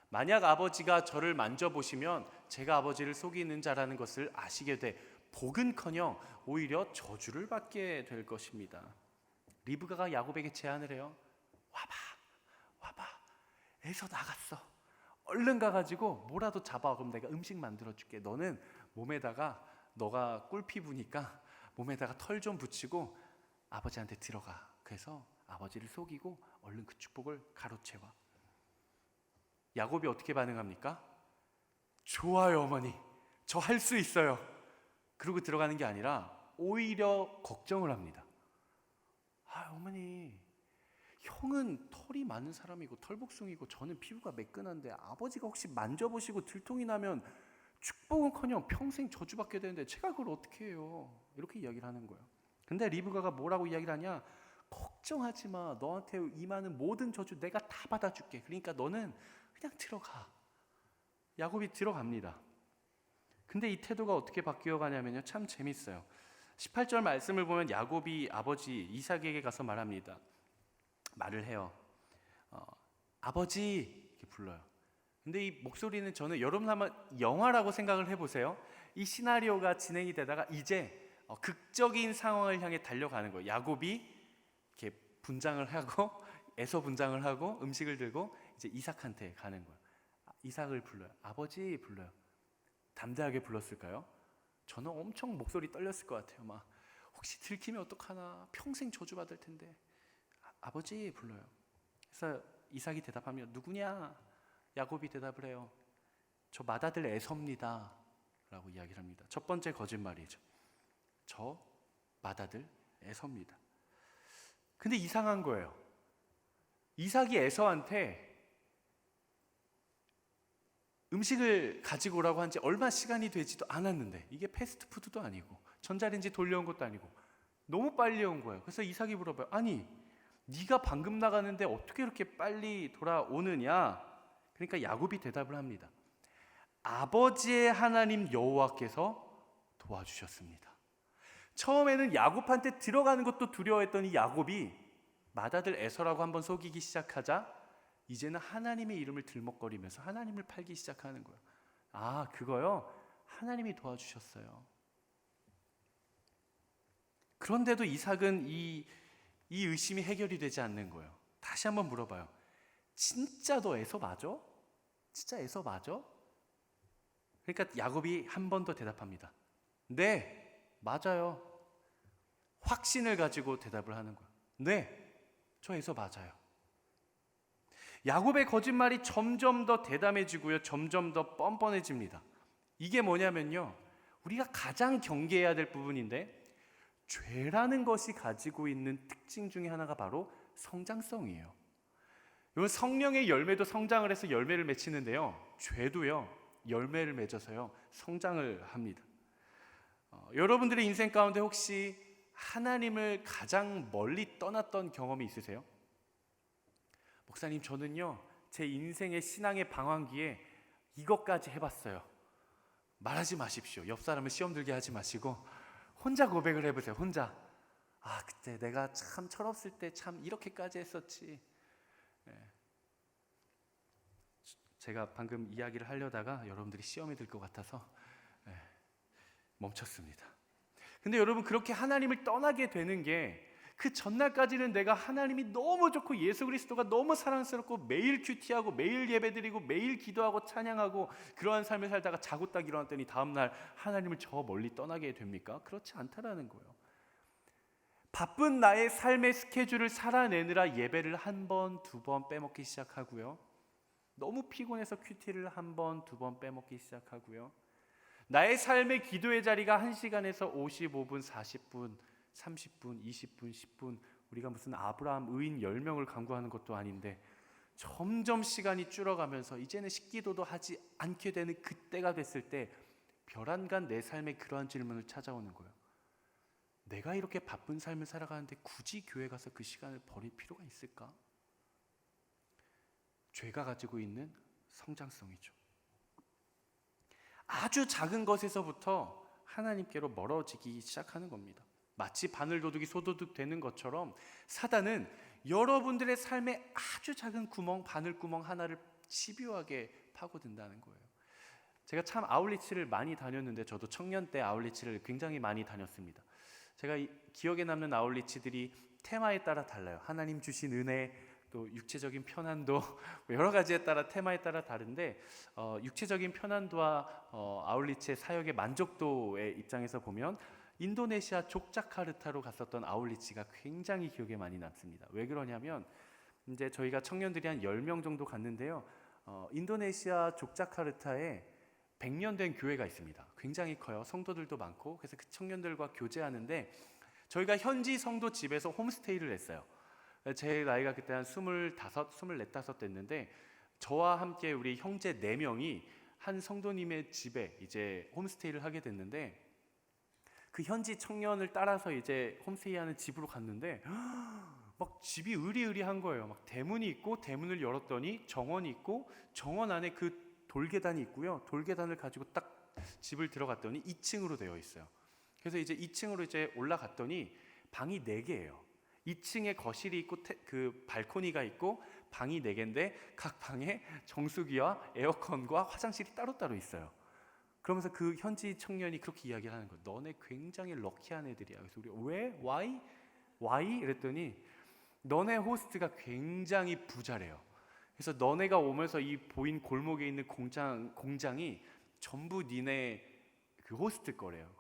만약 아버지가 저를 만져보시면 제가 아버지를 속이는 자라는 것을 아시게 돼 복은커녕 오히려 저주를 받게 될 것입니다. 리브가가 야곱에게 제안을 해요. 와봐. 에서 나갔어. 얼른 가가지고 뭐라도 잡아. 그럼 내가 음식 만들어줄게. 너는 몸에다가, 너가 꿀피부니까 몸에다가 털 좀 붙이고 아버지한테 들어가. 그래서 아버지를 속이고 얼른 그 축복을 가로채와. 야곱이 어떻게 반응합니까? 좋아요 어머니, 저 할 수 있어요. 그러고 들어가는 게 아니라 오히려 걱정을 합니다. 어머니, 형은 털이 많은 사람이고 털복숭이고 저는 피부가 매끈한데 아버지가 혹시 만져보시고 들통이 나면 축복은커녕 평생 저주받게 되는데 제가 그걸 어떻게 해요? 이렇게 이야기를 하는 거예요. 근데 리브가가 뭐라고 이야기를 하냐? 걱정하지 마. 너한테 임하는 모든 저주 내가 다 받아줄게. 그러니까 너는 그냥 들어가. 야곱이 들어갑니다. 근데 이 태도가 어떻게 바뀌어 가냐면요, 참 재밌어요. 18절 말씀을 보면 야곱이 아버지 이삭에게 가서 말합니다. 말을 해요. 아버지 이렇게 불러요. 근데 이 목소리는 저는 여러분 한번 영화라고 생각을 해보세요. 이 시나리오가 진행이 되다가 이제 극적인 상황을 향해 달려가는 거예요. 야곱이 이렇게 분장을 하고 에서 분장을 하고 음식을 들고 이제 이삭한테 가는 거예요. 이삭을 불러요. 아버지 불러요. 담대하게 불렀을까요? 저는 엄청 목소리 떨렸을 것 같아요. 막 혹시 들키면 어떡하나, 평생 저주받을 텐데. 아버지 불러요. 그래서 이삭이 대답하며 누구냐? 야곱이 대답을 해요. 저 맏아들 에서입니다 라고 이야기를 합니다. 첫 번째 거짓말이죠. 저 맏아들 에서입니다. 근데 이상한 거예요. 이삭이 에서한테 음식을 가지고 오라고 한 지 얼마 시간이 되지도 않았는데, 이게 패스트푸드도 아니고 전자레인지 돌려온 것도 아니고 너무 빨리 온 거예요. 그래서 이삭이 물어봐요. 아니, 네가 방금 나가는데 어떻게 이렇게 빨리 돌아오느냐? 그러니까 야곱이 대답을 합니다. 아버지의 하나님 여호와께서 도와주셨습니다. 처음에는 야곱한테 들어가는 것도 두려워했던 이 야곱이 맏아들 에서라고 한번 속이기 시작하자 이제는 하나님의 이름을 들먹거리면서 하나님을 팔기 시작하는 거예요. 그거요? 하나님이 도와주셨어요. 그런데도 이삭은 이 의심이 해결이 되지 않는 거예요. 다시 한번 물어봐요. 진짜 너 에서 맞아? 진짜 에서 맞아? 그러니까 야곱이 한 번 더 대답합니다. 네, 맞아요. 확신을 가지고 대답을 하는 거예요. 네, 저 에서 맞아요. 야곱의 거짓말이 점점 더 대담해지고요, 점점 더 뻔뻔해집니다. 이게 뭐냐면요, 우리가 가장 경계해야 될 부분인데, 죄라는 것이 가지고 있는 특징 중에 하나가 바로 성장성이에요. 성령의 열매도 성장을 해서 열매를 맺히는데요, 죄도요 열매를 맺어서요 성장을 합니다. 여러분들의 인생 가운데 혹시 하나님을 가장 멀리 떠났던 경험이 있으세요? 목사님, 저는요 제 인생의 신앙의 방황기에 이것까지 해봤어요. 말하지 마십시오. 옆 사람을 시험 들게 하지 마시고 혼자 고백을 해보세요. 혼자. 그때 내가 참 철없을 때 참 이렇게까지 했었지. 제가 방금 이야기를 하려다가 여러분들이 시험에 들 것 같아서 멈췄습니다. 근데 여러분, 그렇게 하나님을 떠나게 되는 게, 그 전날까지는 내가 하나님이 너무 좋고 예수 그리스도가 너무 사랑스럽고 매일 큐티하고 매일 예배드리고 매일 기도하고 찬양하고 그러한 삶을 살다가 자고 딱 일어났더니 다음날 하나님을 저 멀리 떠나게 됩니까? 그렇지 않다라는 거예요. 바쁜 나의 삶의 스케줄을 살아내느라 예배를 한 번, 두 번 빼먹기 시작하고요, 너무 피곤해서 큐티를 한 번, 두 번 빼먹기 시작하고요, 나의 삶의 기도의 자리가 1시간에서 55분, 40분, 30분, 20분, 10분, 우리가 무슨 아브라함 의인 10명을 강구하는 것도 아닌데 점점 시간이 줄어가면서 이제는 식기도도 하지 않게 되는 그때가 됐을 때 벼랑간 내 삶에 그러한 질문을 찾아오는 거예요. 내가 이렇게 바쁜 삶을 살아가는데 굳이 교회 가서 그 시간을 버릴 필요가 있을까? 죄가 가지고 있는 성장성이죠. 아주 작은 것에서부터 하나님께로 멀어지기 시작하는 겁니다. 마치 바늘도둑이 소도둑 되는 것처럼 사단은 여러분들의 삶에 아주 작은 구멍, 바늘구멍 하나를 집요하게 파고든다는 거예요. 제가 참 아울리치를 많이 다녔는데 저도 청년 때 아울리치를 굉장히 많이 다녔습니다. 제가 기억에 남는 아울리치들이 테마에 따라 달라요. 하나님 주신 은혜, 또 육체적인 편안도, 여러 가지에 따라 테마에 따라 다른데 육체적인 편안도와 아울리치의 사역의 만족도의 입장에서 보면 인도네시아 족자카르타로 갔었던 아울리치가 굉장히 기억에 많이 남습니다. 왜 그러냐면 이제 저희가 청년들이 한 10명 정도 갔는데요. 인도네시아 족자카르타에 100년 된 교회가 있습니다. 굉장히 커요. 성도들도 많고. 그래서 그 청년들과 교제하는데 저희가 현지 성도 집에서 홈스테이를 했어요. 제 나이가 그때 한 25, 24, 됐는데 저와 함께 우리 형제 4명이 한 성도님의 집에 이제 홈스테이를 하게 됐는데 그 현지 청년을 따라서 이제 홈스테이하는 집으로 갔는데 막 집이 으리으리한 거예요. 막 대문이 있고 대문을 열었더니 정원이 있고 정원 안에 그 돌계단이 있고요. 돌계단을 가지고 딱 집을 들어갔더니 2층으로 되어 있어요. 그래서 이제 2층으로 이제 올라갔더니 방이 4개예요. 2층에 거실이 있고 그 발코니가 있고 방이 4개인데 각 방에 정수기와 에어컨과 화장실이 따로따로 있어요. 그러면서 그 현지 청년이 그렇게 이야기를 하는 거예요. 너네 굉장히 럭키한 애들이야. 그래서 우리 왜? Why? 이랬더니 너네 호스트가 굉장히 부자래요. 그래서 너네가 오면서 이 보인 골목에 있는 공장이 전부 니네 그 호스트 거래요.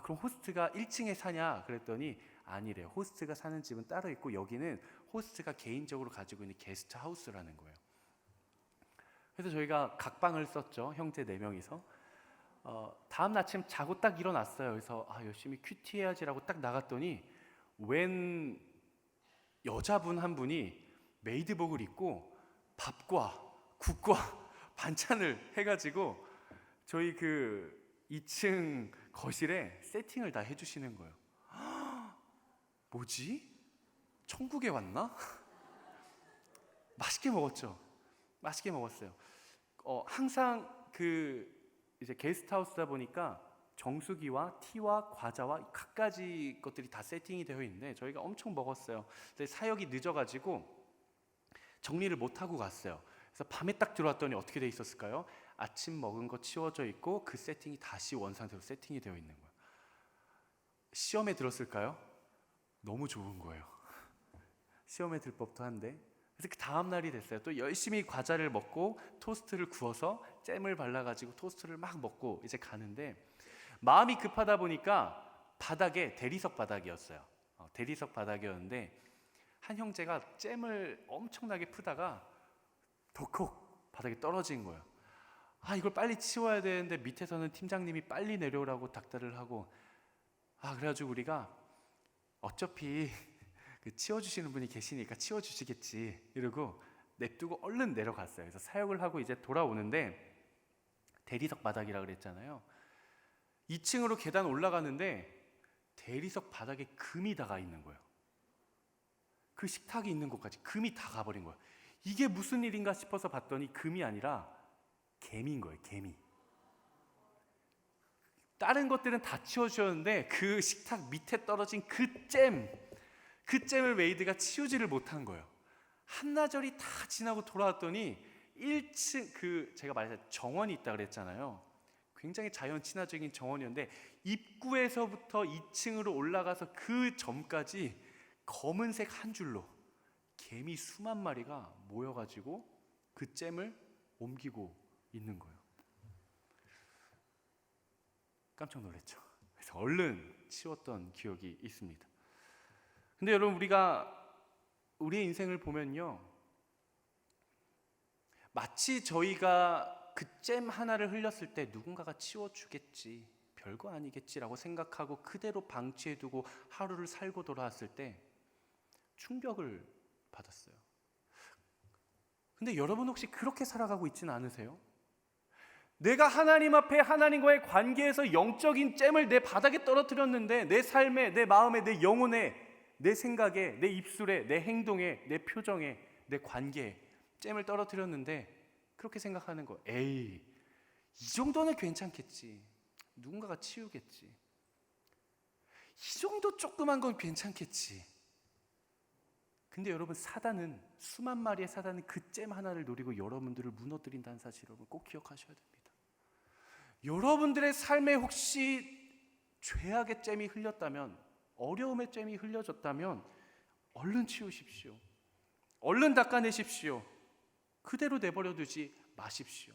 그럼 호스트가 1층에 사냐? 그랬더니 아니래요. 호스트가 사는 집은 따로 있고 여기는 호스트가 개인적으로 가지고 있는 게스트 하우스라는 거예요. 그래서 저희가 각 방을 썼죠. 형제 4명이서. 다음 아침 자고 딱 일어났어요. 그래서 열심히 큐티 해야지라고 딱 나갔더니 웬 여자분 한 분이 메이드복을 입고 밥과 국과 반찬을 해가지고 저희 그 2층 거실에 세팅을 다 해주시는 거예요. 뭐지? 천국에 왔나? 맛있게 먹었죠. 맛있게 먹었어요. 항상 이제 게스트하우스다 보니까 정수기와 티와 과자와 갖가지 것들이 다 세팅이 되어 있는데 저희가 엄청 먹었어요. 근데 사역이 늦어가지고 정리를 못 하고 갔어요. 그래서 밤에 딱 들어왔더니 어떻게 돼 있었을까요? 아침 먹은 거 치워져 있고 그 세팅이 다시 원상태로 세팅이 되어 있는 거예요. 시험에 들었을까요? 너무 좋은 거예요. 시험에 들 법도 한데. 그래서 그 다음 날이 됐어요. 또 열심히 과자를 먹고 토스트를 구워서 잼을 발라가지고 토스트를 막 먹고 이제 가는데 마음이 급하다 보니까 바닥에 대리석 바닥이었어요. 대리석 바닥이었는데 한 형제가 잼을 엄청나게 푸다가 덜컥 바닥에 떨어진 거예요. 이걸 빨리 치워야 되는데 밑에서는 팀장님이 빨리 내려오라고 닥달을 하고 그래가지고 우리가 어차피 치워주시는 분이 계시니까 치워주시겠지 이러고 냅두고 얼른 내려갔어요. 그래서 사역을 하고 이제 돌아오는데 대리석 바닥이라 그랬잖아요. 2층으로 계단 올라가는데 대리석 바닥에 금이 다가 있는 거예요. 그 식탁이 있는 곳까지 금이 다 가버린 거예요. 이게 무슨 일인가 싶어서 봤더니 금이 아니라 개미인 거예요. 개미. 다른 것들은 다 치워주셨는데 그 식탁 밑에 떨어진 그 잼을 메이드가 치우지를 못한 거예요. 한나절이 다 지나고 돌아왔더니 1층 제가 말했잖아요. 정원이 있다 그랬잖아요. 굉장히 자연 친화적인 정원이었는데 입구에서부터 2층으로 올라가서 그 점까지 검은색 한 줄로 개미 수만 마리가 모여가지고 그 잼을 옮기고 있는 거예요. 깜짝 놀랐죠. 그래서 얼른 치웠던 기억이 있습니다. 근데 여러분 우리의 인생을 보면요, 마치 저희가 그 잼 하나를 흘렸을 때 누군가가 치워주겠지, 별거 아니겠지라고 생각하고 그대로 방치해두고 하루를 살고 돌아왔을 때 충격을 받았어요. 근데 여러분 혹시 그렇게 살아가고 있지는 않으세요? 내가 하나님 앞에 하나님과의 관계에서 영적인 잼을 내 바닥에 떨어뜨렸는데 내 삶에, 내 마음에, 내 영혼에, 내 생각에, 내 입술에, 내 행동에, 내 표정에, 내 관계에 잼을 떨어뜨렸는데 그렇게 생각하는 거. 에이, 이 정도는 괜찮겠지. 누군가가 치우겠지. 이 정도 조그만 건 괜찮겠지. 근데 여러분, 사단은, 수만 마리의 사단은 그 잼 하나를 노리고 여러분들을 무너뜨린다는 사실 여러분 꼭 기억하셔야 됩니다. 여러분들의 삶에 혹시 죄악의 잼이 흘렸다면, 어려움의 잼이 흘려졌다면 얼른 치우십시오. 얼른 닦아내십시오. 그대로 내버려 두지 마십시오.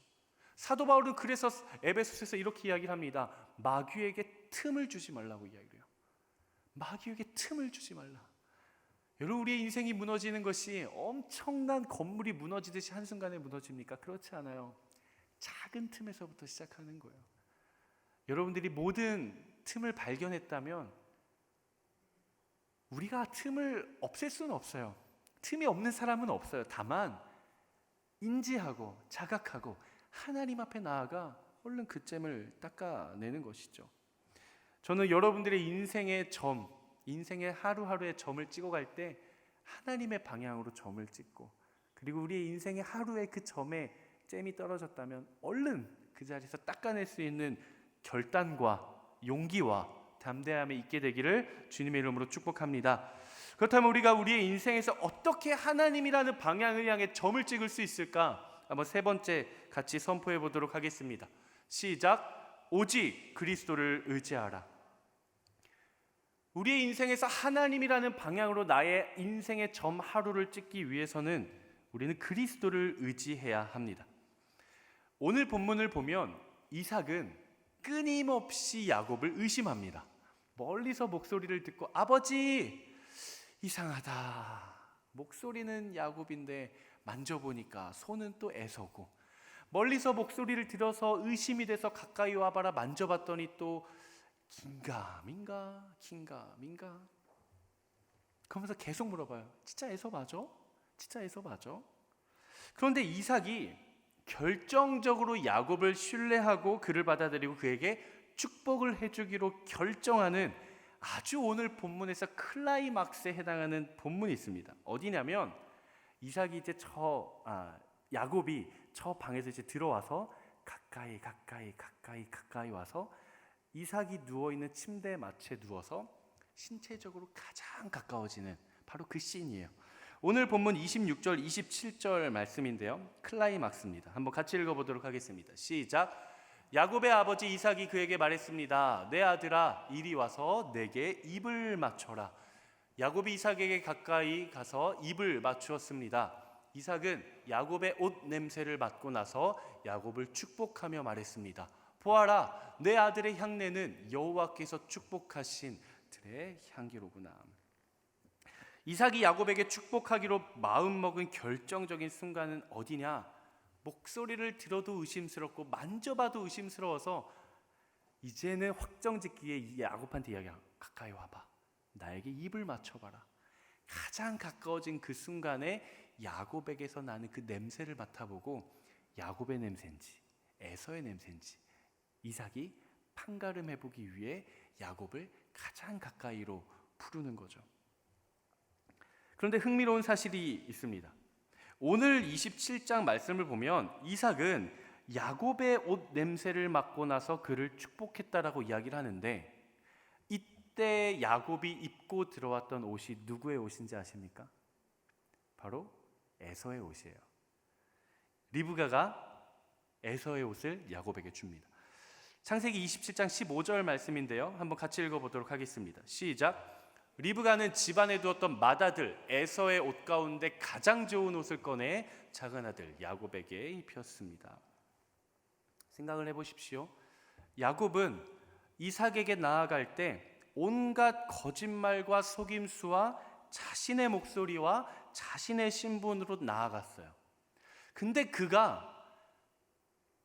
사도 바울은 그래서 에베소서에서 이렇게 이야기를 합니다. 마귀에게 틈을 주지 말라고 이야기를 해요. 마귀에게 틈을 주지 말라. 여러분, 우리의 인생이 무너지는 것이 엄청난 건물이 무너지듯이 한순간에 무너집니까? 그렇지 않아요. 작은 틈에서부터 시작하는 거예요. 여러분들이 모든 틈을 발견했다면 우리가 틈을 없앨 수는 없어요. 틈이 없는 사람은 없어요. 다만 인지하고 자각하고 하나님 앞에 나아가 얼른 그 잼을 닦아내는 것이죠. 저는 여러분들의 인생의 점, 인생의 하루하루의 점을 찍어갈 때 하나님의 방향으로 점을 찍고, 그리고 우리의 인생의 하루의 그 점에 잼이 떨어졌다면 얼른 그 자리에서 닦아낼 수 있는 결단과 용기와 담대함이 있게 되기를 주님의 이름으로 축복합니다. 그렇다면 우리가 우리의 인생에서 어떻게 하나님이라는 방향을 향해 점을 찍을 수 있을까? 한번 세 번째 같이 선포해 보도록 하겠습니다. 시작. 오직 그리스도를 의지하라. 우리의 인생에서 하나님이라는 방향으로 나의 인생의 점 하루를 찍기 위해서는 우리는 그리스도를 의지해야 합니다. 오늘 본문을 보면 이삭은 끊임없이 야곱을 의심합니다. 멀리서 목소리를 듣고 아버지, 이상하다. 목소리는 야곱인데 만져보니까 손은 또 에서고, 멀리서 목소리를 들어서 의심이 돼서 가까이 와봐라 만져봤더니 또 긴가민가 긴가민가 그러면서 계속 물어봐요. 진짜 에서 맞아? 진짜 에서 맞아? 그런데 이삭이 결정적으로 야곱을 신뢰하고 그를 받아들이고 그에게 축복을 해주기로 결정하는 아주 오늘 본문에서 클라이막스에 해당하는 본문이 있습니다. 어디냐면 이삭이 이제 야곱이 저 방에서 이제 들어와서 가까이 와서 이삭이 누워있는 침대 맡에 누워서 신체적으로 가장 가까워지는 바로 그 씬이에요. 오늘 본문 26절 27절 말씀인데요, 클라이막스입니다. 한번 같이 읽어보도록 하겠습니다. 시작. 야곱의 아버지 이삭이 그에게 말했습니다. 내 아들아, 이리 와서 내게 입을 맞춰라. 야곱이 이삭에게 가까이 가서 입을 맞추었습니다. 이삭은 야곱의 옷 냄새를 맡고 나서 야곱을 축복하며 말했습니다. 보아라, 내 아들의 향내는 여호와께서 축복하신 들의 향기로구나. 이삭이 야곱에게 축복하기로 마음먹은 결정적인 순간은 어디냐? 목소리를 들어도 의심스럽고 만져봐도 의심스러워서 이제는 확정짓기에 야곱한테 이야기하고, 가까이 와봐, 나에게 입을 맞춰봐라. 가장 가까워진 그 순간에 야곱에게서 나는 그 냄새를 맡아보고 야곱의 냄새인지 에서의 냄새인지 이삭이 판가름해보기 위해 야곱을 가장 가까이로 부르는 거죠. 그런데 흥미로운 사실이 있습니다. 오늘 27장 말씀을 보면 이삭은 야곱의 옷 냄새를 맡고 나서 그를 축복했다라고 이야기를 하는데, 이때 야곱이 입고 들어왔던 옷이 누구의 옷인지 아십니까? 바로 에서의 옷이에요. 리브가가 에서의 옷을 야곱에게 줍니다. 창세기 27장 15절 말씀인데요, 한번 같이 읽어보도록 하겠습니다. 시작. 리브가는 집안에 두었던 맏아들 에서의 옷 가운데 가장 좋은 옷을 꺼내 작은 아들 야곱에게 입혔습니다. 생각을 해보십시오. 야곱은 이삭에게 나아갈 때 온갖 거짓말과 속임수와 자신의 목소리와 자신의 신분으로 나아갔어요. 근데 그가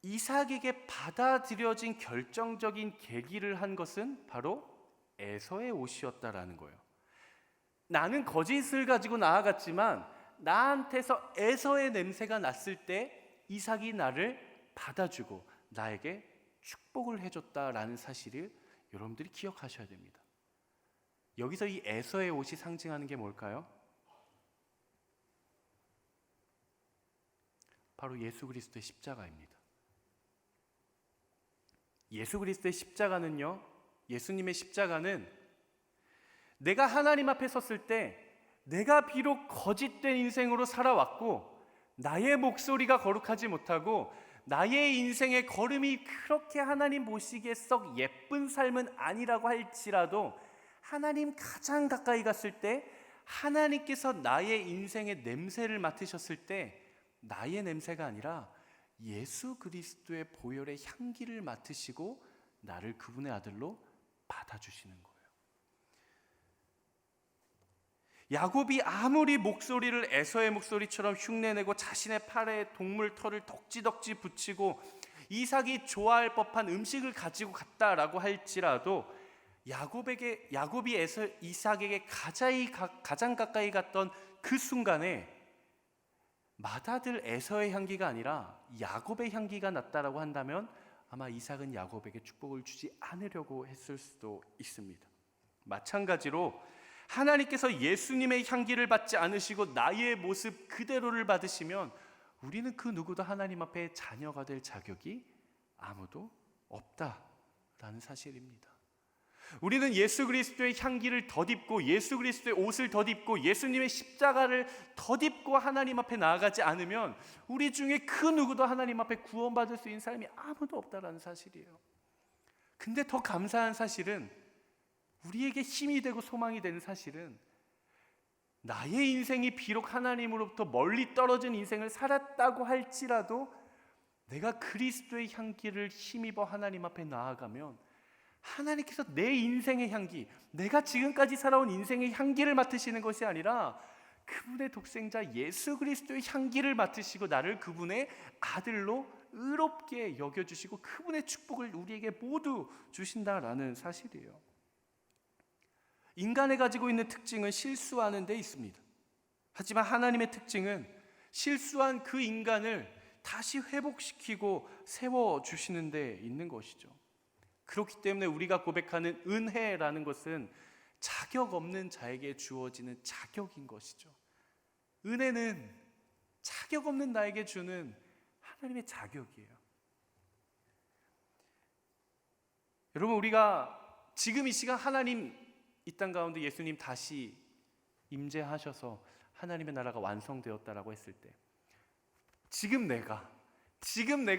이삭에게 받아들여진 결정적인 계기를 한 것은 바로 에서의 옷이었다라는 거예요. 나는 거짓을 가지고 나아갔지만 나한테서 에서의 냄새가 났을 때 이삭이 나를 받아주고 나에게 축복을 해줬다라는 사실을 여러분들이 기억하셔야 됩니다. 여기서 이 에서의 옷이 상징하는 게 뭘까요? 바로 예수 그리스도의 십자가입니다. 예수 그리스도의 십자가는요, 예수님의 십자가는 내가 하나님 앞에 섰을 때 내가 비록 거짓된 인생으로 살아왔고 나의 목소리가 거룩하지 못하고 나의 인생의 걸음이 그렇게 하나님 보시기에 썩 예쁜 삶은 아니라고 할지라도 하나님 가장 가까이 갔을 때 하나님께서 나의 인생의 냄새를 맡으셨을 때 나의 냄새가 아니라 예수 그리스도의 보혈의 향기를 맡으시고 나를 그분의 아들로 받아주시는 거예요. 야곱이 아무리 목소리를 에서의 목소리처럼 흉내내고 자신의 팔에 동물 털을 덕지덕지 붙이고 이삭이 좋아할 법한 음식을 가지고 갔다라고 할지라도 야곱이 이삭에게 가장 가까이 갔던 그 순간에 맏아들 에서의 향기가 아니라 야곱의 향기가 났다라고 한다면 아마 이삭은 야곱에게 축복을 주지 않으려고 했을 수도 있습니다. 마찬가지로 하나님께서 예수님의 향기를 받지 않으시고 나의 모습 그대로를 받으시면 우리는 그 누구도 하나님 앞에 자녀가 될 자격이 아무도 없다라는 사실입니다. 우리는 예수 그리스도의 향기를 덧입고 예수 그리스도의 옷을 덧입고 예수님의 십자가를 덧입고 하나님 앞에 나아가지 않으면 우리 중에 그 누구도 하나님 앞에 구원받을 수 있는 사람이 아무도 없다라는 사실이에요. 근데 더 감사한 사실은, 우리에게 힘이 되고 소망이 되는 사실은, 나의 인생이 비록 하나님으로부터 멀리 떨어진 인생을 살았다고 할지라도 내가 그리스도의 향기를 힘입어 하나님 앞에 나아가면 하나님께서 내 인생의 향기, 내가 지금까지 살아온 인생의 향기를 맡으시는 것이 아니라 그분의 독생자 예수 그리스도의 향기를 맡으시고 나를 그분의 아들로 의롭게 여겨주시고 그분의 축복을 우리에게 모두 주신다라는 사실이에요. 인간이 가지고 있는 특징은 실수하는 데 있습니다. 하지만 하나님의 특징은 실수한 그 인간을 다시 회복시키고 세워주시는 데 있는 것이죠. 그렇기 때문에 우리가 고백하는 은혜라는 것은 자격 없는 자에게 주어지는 자격인 것이죠. 은혜는 자격 없는 나에게 주는 하나님의 자격이에요. 여러분, 우리가 지금 이 시간 하나님 이 땅 가운데 예수님 다시 임재하셔서 하나님의 나라가 완성되었다라고 했을 때 지금 내가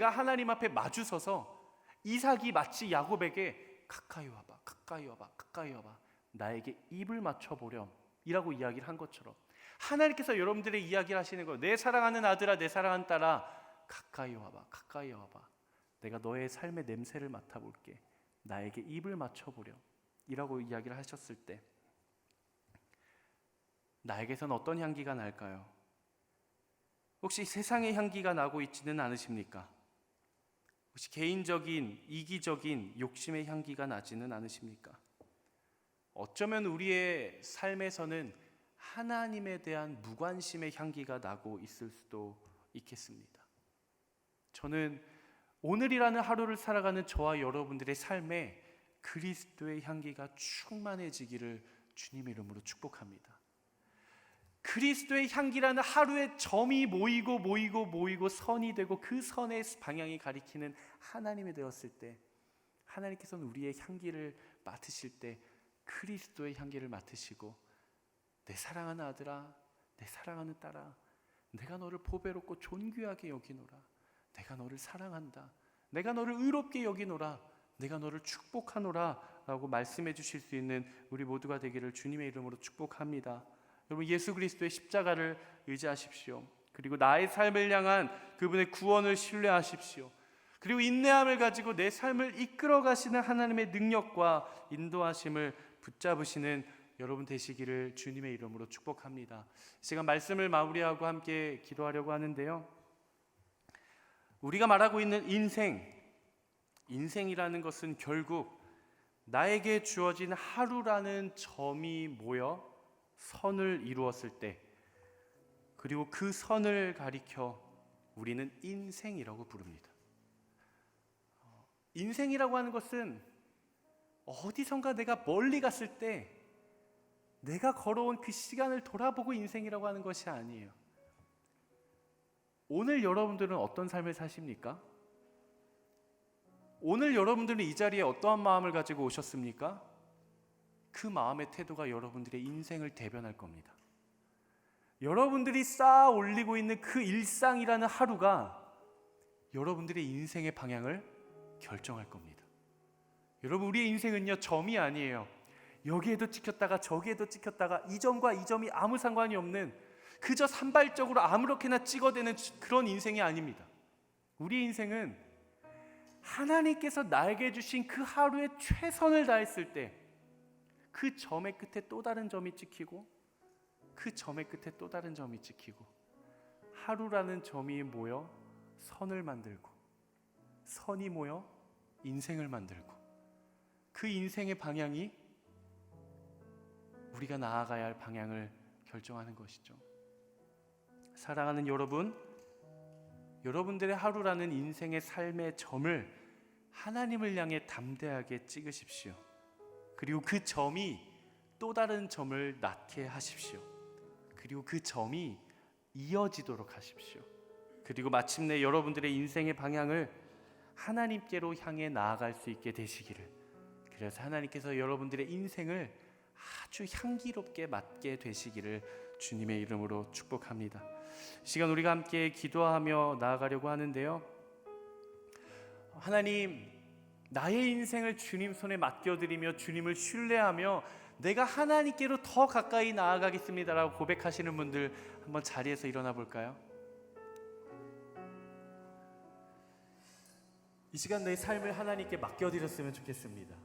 하나님 앞에 마주서서 이삭이 마치 야곱에게 가까이 와봐, 가까이 와봐, 가까이 와봐, 나에게 입을 맞춰보렴 이라고 이야기를 한 것처럼 하나님께서 여러분들의 이야기를 하시는 거예요. 내 사랑하는 아들아, 내 사랑하는 딸아, 가까이 와봐, 가까이 와봐. 내가 너의 삶의 냄새를 맡아볼게. 나에게 입을 맞춰보렴 이라고 이야기를 하셨을 때 나에게선 어떤 향기가 날까요? 혹시 세상의 향기가 나고 있지는 않으십니까? 혹시 개인적인 이기적인 욕심의 향기가 나지는 않으십니까? 어쩌면 우리의 삶에서는 하나님에 대한 무관심의 향기가 나고 있을 수도 있겠습니다. 저는 오늘이라는 하루를 살아가는 저와 여러분들의 삶에 그리스도의 향기가 충만해지기를 주님의 이름으로 축복합니다. 그리스도의 향기라는 하루의 점이 모이고 선이 되고 그 선의 방향이 가리키는 하나님이 되었을 때 하나님께서는 우리의 향기를 맡으실 때 그리스도의 향기를 맡으시고 내 사랑하는 아들아, 내 사랑하는 딸아, 내가 너를 보배롭고 존귀하게 여기노라. 내가 너를 사랑한다. 내가 너를 의롭게 여기노라. 내가 너를 축복하노라 라고 말씀해 주실 수 있는 우리 모두가 되기를 주님의 이름으로 축복합니다. 여러분, 예수 그리스도의 십자가를 의지하십시오. 그리고 나의 삶을 향한 그분의 구원을 신뢰하십시오. 그리고 인내함을 가지고 내 삶을 이끌어 가시는 하나님의 능력과 인도하심을 붙잡으시는 여러분 되시기를 주님의 이름으로 축복합니다. 제가 말씀을 마무리하고 함께 기도하려고 하는데요, 우리가 말하고 있는 인생이라는 것은 결국 나에게 주어진 하루라는 점이 모여 선을 이루었을 때, 그리고 그 선을 가리켜 우리는 인생이라고 부릅니다. 인생이라고 하는 것은 어디선가 내가 멀리 갔을 때 내가 걸어온 그 시간을 돌아보고 인생이라고 하는 것이 아니에요. 오늘 여러분들은 어떤 삶을 사십니까? 오늘 여러분들은 이 자리에 어떠한 마음을 가지고 오셨습니까? 그 마음의 태도가 여러분들의 인생을 대변할 겁니다. 여러분들이 쌓아 올리고 있는 그 일상이라는 하루가 여러분들의 인생의 방향을 결정할 겁니다. 여러분, 우리의 인생은요, 점이 아니에요. 여기에도 찍혔다가 저기에도 찍혔다가 이 점과 이 점이 아무 상관이 없는, 그저 산발적으로 아무렇게나 찍어대는 그런 인생이 아닙니다. 우리의 인생은 하나님께서 나에게 주신 그 하루에 최선을 다했을 때 그 점의 끝에 또 다른 점이 찍히고, 그 점의 끝에 또 다른 점이 찍히고, 하루라는 점이 모여 선을 만들고, 선이 모여 인생을 만들고, 그 인생의 방향이 우리가 나아가야 할 방향을 결정하는 것이죠. 사랑하는 여러분, 여러분들의 하루라는 인생의 삶의 점을 하나님을 향해 담대하게 찍으십시오. 그리고 그 점이 또 다른 점을 낳게 하십시오. 그리고 그 점이 이어지도록 하십시오. 그리고 마침내 여러분들의 인생의 방향을 하나님께로 향해 나아갈 수 있게 되시기를, 그래서 하나님께서 여러분들의 인생을 아주 향기롭게 맡게 되시기를 주님의 이름으로 축복합니다. 이 시간 우리가 함께 기도하며 나아가려고 하는데요, 하나님, 나의 인생을 주님 손에 맡겨드리며 주님을 신뢰하며 내가 하나님께로 더 가까이 나아가겠습니다라고 고백하시는 분들 한번 자리에서 일어나 볼까요? 이 시간 내 삶을 하나님께 맡겨드렸으면 좋겠습니다.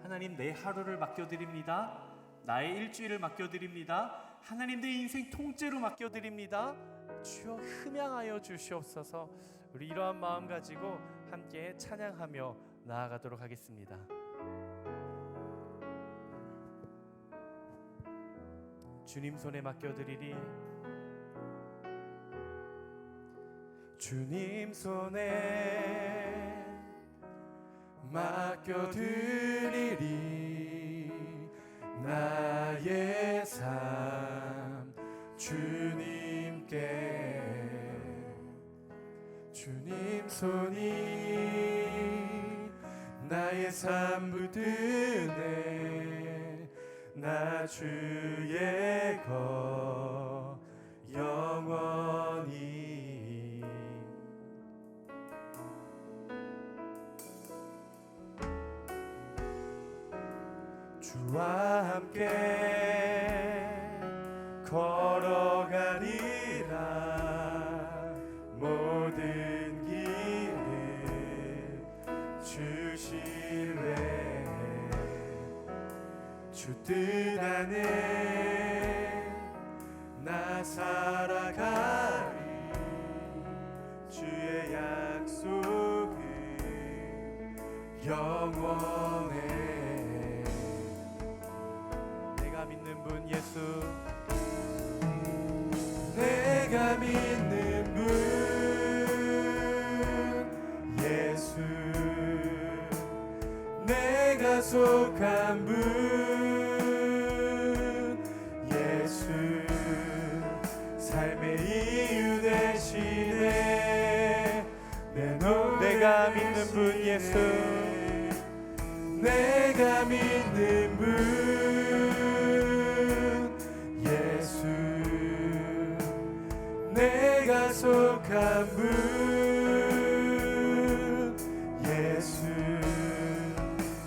하나님, 내 하루를 맡겨드립니다. 나의 일주일을 맡겨드립니다. 하나님, 내 인생 통째로 맡겨드립니다. 주여 흠양하여 주시옵소서. 우리 이러한 마음 가지고 함께 찬양하며 나아가도록 하겠습니다. 주님 손에 맡겨드리리, 주님 손에 맡겨드리리, 나의 삶 주님께. 주님 손이 나의 삶 붙드네, 나 주의 것 영원히. 주와 함께 걸어가리라, 모든 길을 주실래. 주 뜻 안에 나 살아가리, 주의 약속은 영원해. 내가 믿는 분 예수, 내가 믿는 분 예수, 내가 속한 분 예수, 삶의 이유 되시네. 내가 믿는 분 예수, 내가 믿는 분 예수, 내가 속한 분 예수,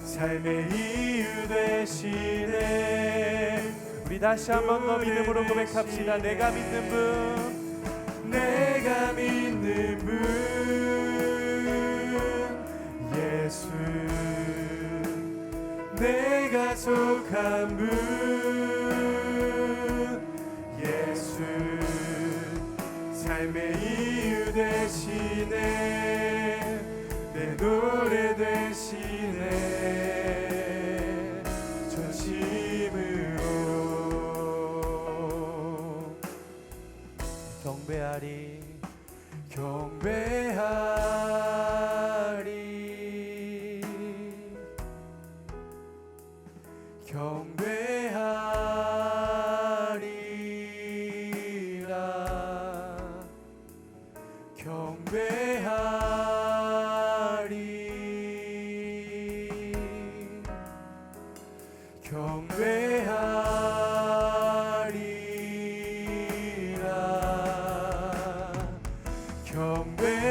삶의 이유 되시네. 우리 다시 한 번 더 믿음으로 고백합시다. 내가 믿는 분, 내가 믿는 분 예수, 내가 속한 분 예수, 삶의 이유 되시네. 내 노래 되시네. 전심으로 경배하리, 경배하리, 경배하리라, 경배하리, 경배 경배하리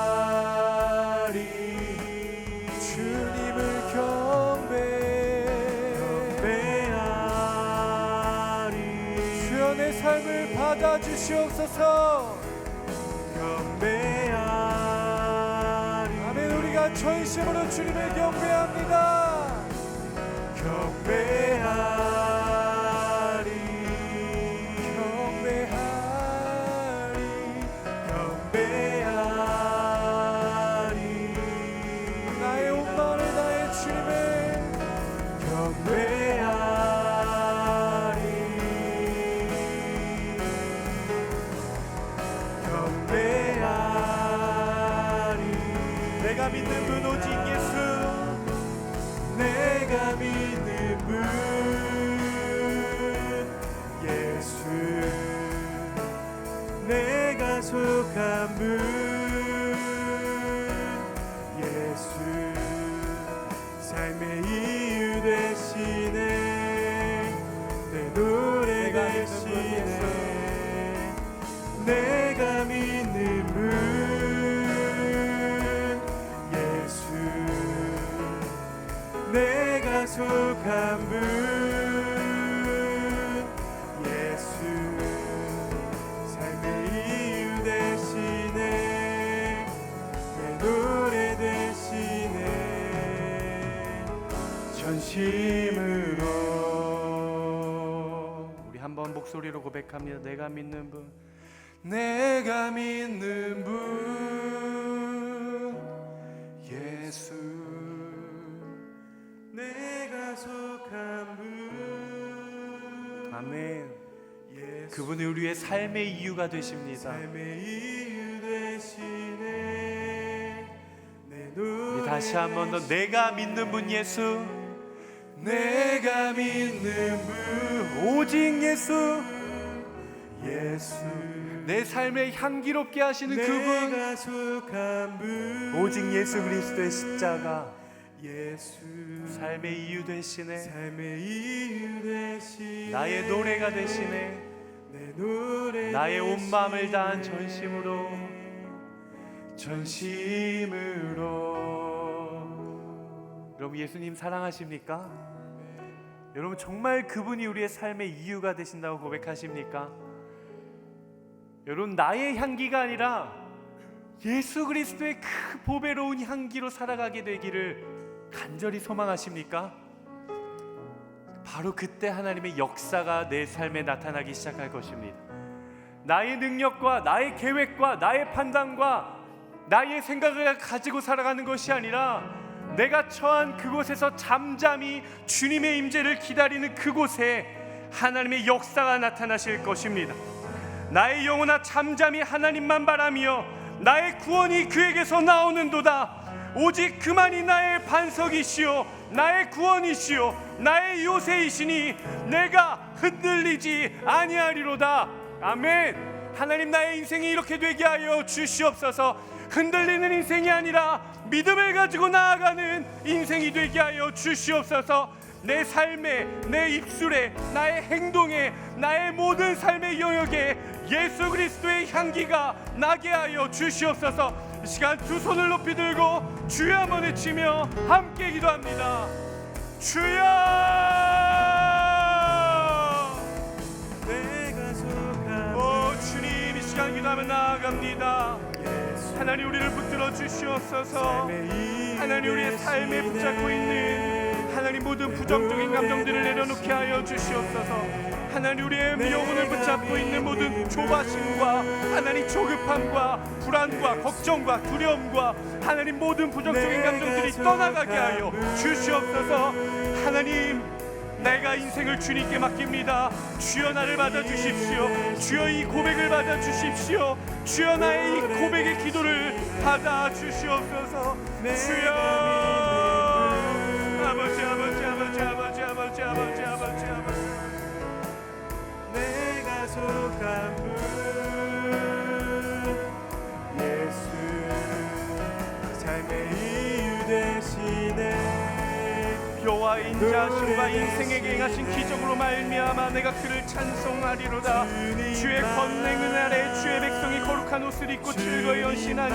경배하리 주님을 경배하리 주여 내 삶을 받아주시옵소서 경배하리 아멘 우리가 전심으로 주님을 경배합니다 경배하리 경배하리 경배하리 나의 온 마음을 나의 주님을 경배하리 경배하리 내가 믿는 분 오직 예수 내가 믿는 분 예수 내가 속한 분 예수 삶의 이유 되시네 내 노래 되시네 내가 믿는 분 예수 내가 속한 분 예수 삶의 이유 되시네 내 노래 되시네 전심으로 우리 한번 목소리로 고백합니다 내가 믿는 분 내가 믿는 분 예수 내가 속한 분 아멘 그분이 우리의 삶의 이유가 되십니다 삶의 이유 되시네 우리 다시 한 번 더 내가 믿는 분 예수 내가 믿는 분 오직 예수 예수 내 삶을 향기롭게 하시는 그분 오직 예수 그리스도의 십자가 예수 삶의 이유 되시네 삶의 이유 되시네 나의 노래가 되시네 내 노래 나의 온 마음을 다한 전심으로 여러분 예수님 사랑하십니까? 여러분 정말 그분이 우리의 삶의 이유가 되신다고 고백하십니까? 여러분 나의 향기가 아니라 예수 그리스도의 그 보배로운 향기로 살아가게 되기를 간절히 소망하십니까? 바로 그때 하나님의 역사가 내 삶에 나타나기 시작할 것입니다. 나의 능력과 나의 계획과 나의 판단과 나의 생각을 가지고 살아가는 것이 아니라 내가 처한 그곳에서 잠잠히 주님의 임재를 기다리는 그곳에 하나님의 역사가 나타나실 것입니다. 나의 영혼아 잠잠히 하나님만 바라며 나의 구원이 그에게서 나오는도다. 오직 그만이 나의 반석이시오 나의 구원이시오 나의 요새이시니 내가 흔들리지 아니하리로다. 아멘. 하나님 나의 인생이 이렇게 되게 하여 주시옵소서. 흔들리는 인생이 아니라 믿음을 가지고 나아가는 인생이 되게 하여 주시옵소서. 내 삶에, 내 입술에, 나의 행동에, 나의 모든 삶의 영역에 예수 그리스도의 향기가 나게 하여 주시옵소서. 이 시간 두 손을 높이 들고 주여 한번 외치며 함께 기도합니다. 주여 내가 속한 오 주님 이 시간 기도하며 나아갑니다. 하나님 우리를 붙들어 주시옵소서. 하나님 우리의 삶에 붙잡고 있는 하나님 모든 부정적인 감정들을 내려놓게 하여 주시옵소서. 하나님 우리의 영혼을 붙잡고 있는 모든 조바심과 하나님 조급함과 불안과 걱정과 두려움과 하나님 모든 부정적인 감정들이 떠나가게 하여 주시옵소서. 하나님 내가 인생을 주님께 맡깁니다. 주여 나를 받아주십시오. 주여 이 고백을 받아주십시오. 주여 나의 이 고백의 기도를 받아주시옵소서. 주여 아버지 아버지 아버지 아버지 아버지 아버지 아버지 아버지 내가 속한 분 예수 삶의 이유 되시네. 여호와의 인자하심과 인생에게 행하신 기적으로 말미암아 내가 그를 찬송하리로다. 주의 권능 은 아래 주의 백성이 거룩한 옷을 입고 즐거이 연신하니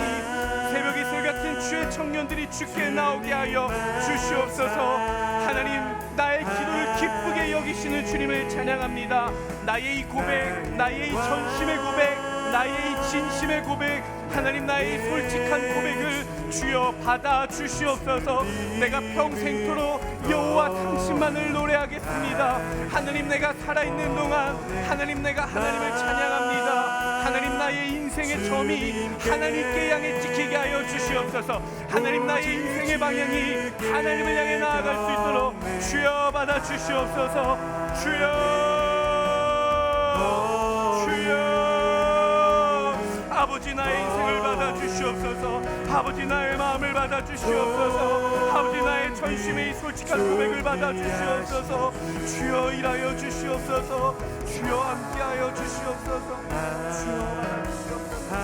새벽 이슬 같은 주의 청년들이 주께 나오게 하여 주시옵소서. 하나님, 나의 기도를 기쁘게 여기시는 주님을 찬양합니다. 나의 이 고백, 나의 이 전심의 고백, 나의 이 진심의 고백, 하나님 나의 이 솔직한 고백을 주여 받아 주시옵소서. 내가 평생토록 여호와 당신만을 노래하겠습니다. 하나님, 내가 살아있는 동안 하나님, 내가 하나님을 찬양합니다. 하나님, 나의 인생의 점이 하나님께 향해 찍히게 하여 주시옵소서. 하나님, 나의 인생의 방향이 하나님을 향해 나아갈 수 있도록 주여 받아 주시옵소서. 주여 아버지, 나의 인생을 받아 주시옵소서. 아버지, 나의 마음을 받아 주시옵소서. 아버지, 나의 전심의 이 솔직한 고백을 받아 주시옵소서. 주여 일하여 주시옵소서. 주여 함께하여 주시옵소서. 주여 받아 주시옵소서.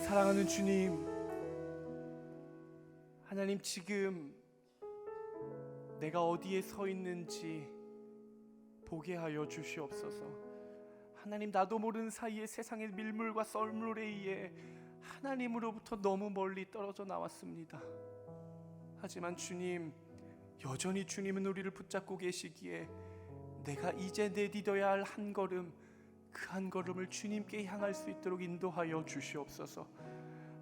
사랑하는 주님, 하나님, 지금 내가 어디에 서 있는지 보게 하여 주시옵소서. 하나님, 나도 모르는 사이에 세상의 밀물과 썰물에 의해 하나님으로부터 너무 멀리 떨어져 나왔습니다. 하지만 주님, 여전히 주님은 우리를 붙잡고 계시기에 내가 이제 내딛어야 할 한 걸음, 그 한 걸음을 주님께 향할 수 있도록 인도하여 주시옵소서.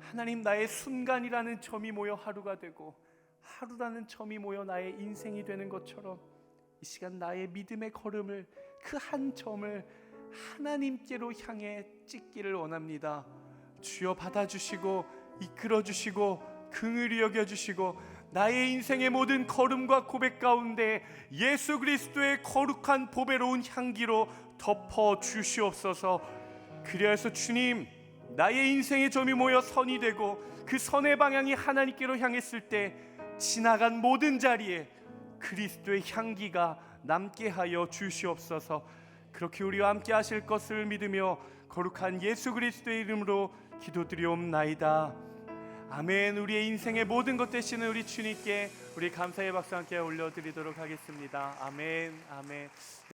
하나님, 나의 순간이라는 점이 모여 하루가 되고 하루라는 점이 모여 나의 인생이 되는 것처럼 이 시간 나의 믿음의 걸음을, 그 한 점을 하나님께로 향해 찍기를 원합니다. 주여 받아주시고 이끌어주시고 긍휼히 여겨주시고 나의 인생의 모든 걸음과 고백 가운데 예수 그리스도의 거룩한 보배로운 향기로 덮어 주시옵소서. 그리하여서 주님, 나의 인생의 점이 모여 선이 되고 그 선의 방향이 하나님께로 향했을 때 지나간 모든 자리에 그리스도의 향기가 남게 하여 주시옵소서. 그렇게 우리와 함께 하실 것을 믿으며 거룩한 예수 그리스도의 이름으로 기도드리옵나이다. 아멘. 우리의 인생의 모든 것 되시는 우리 주님께 우리 감사의 박수 함께 올려드리도록 하겠습니다. 아멘. 아멘.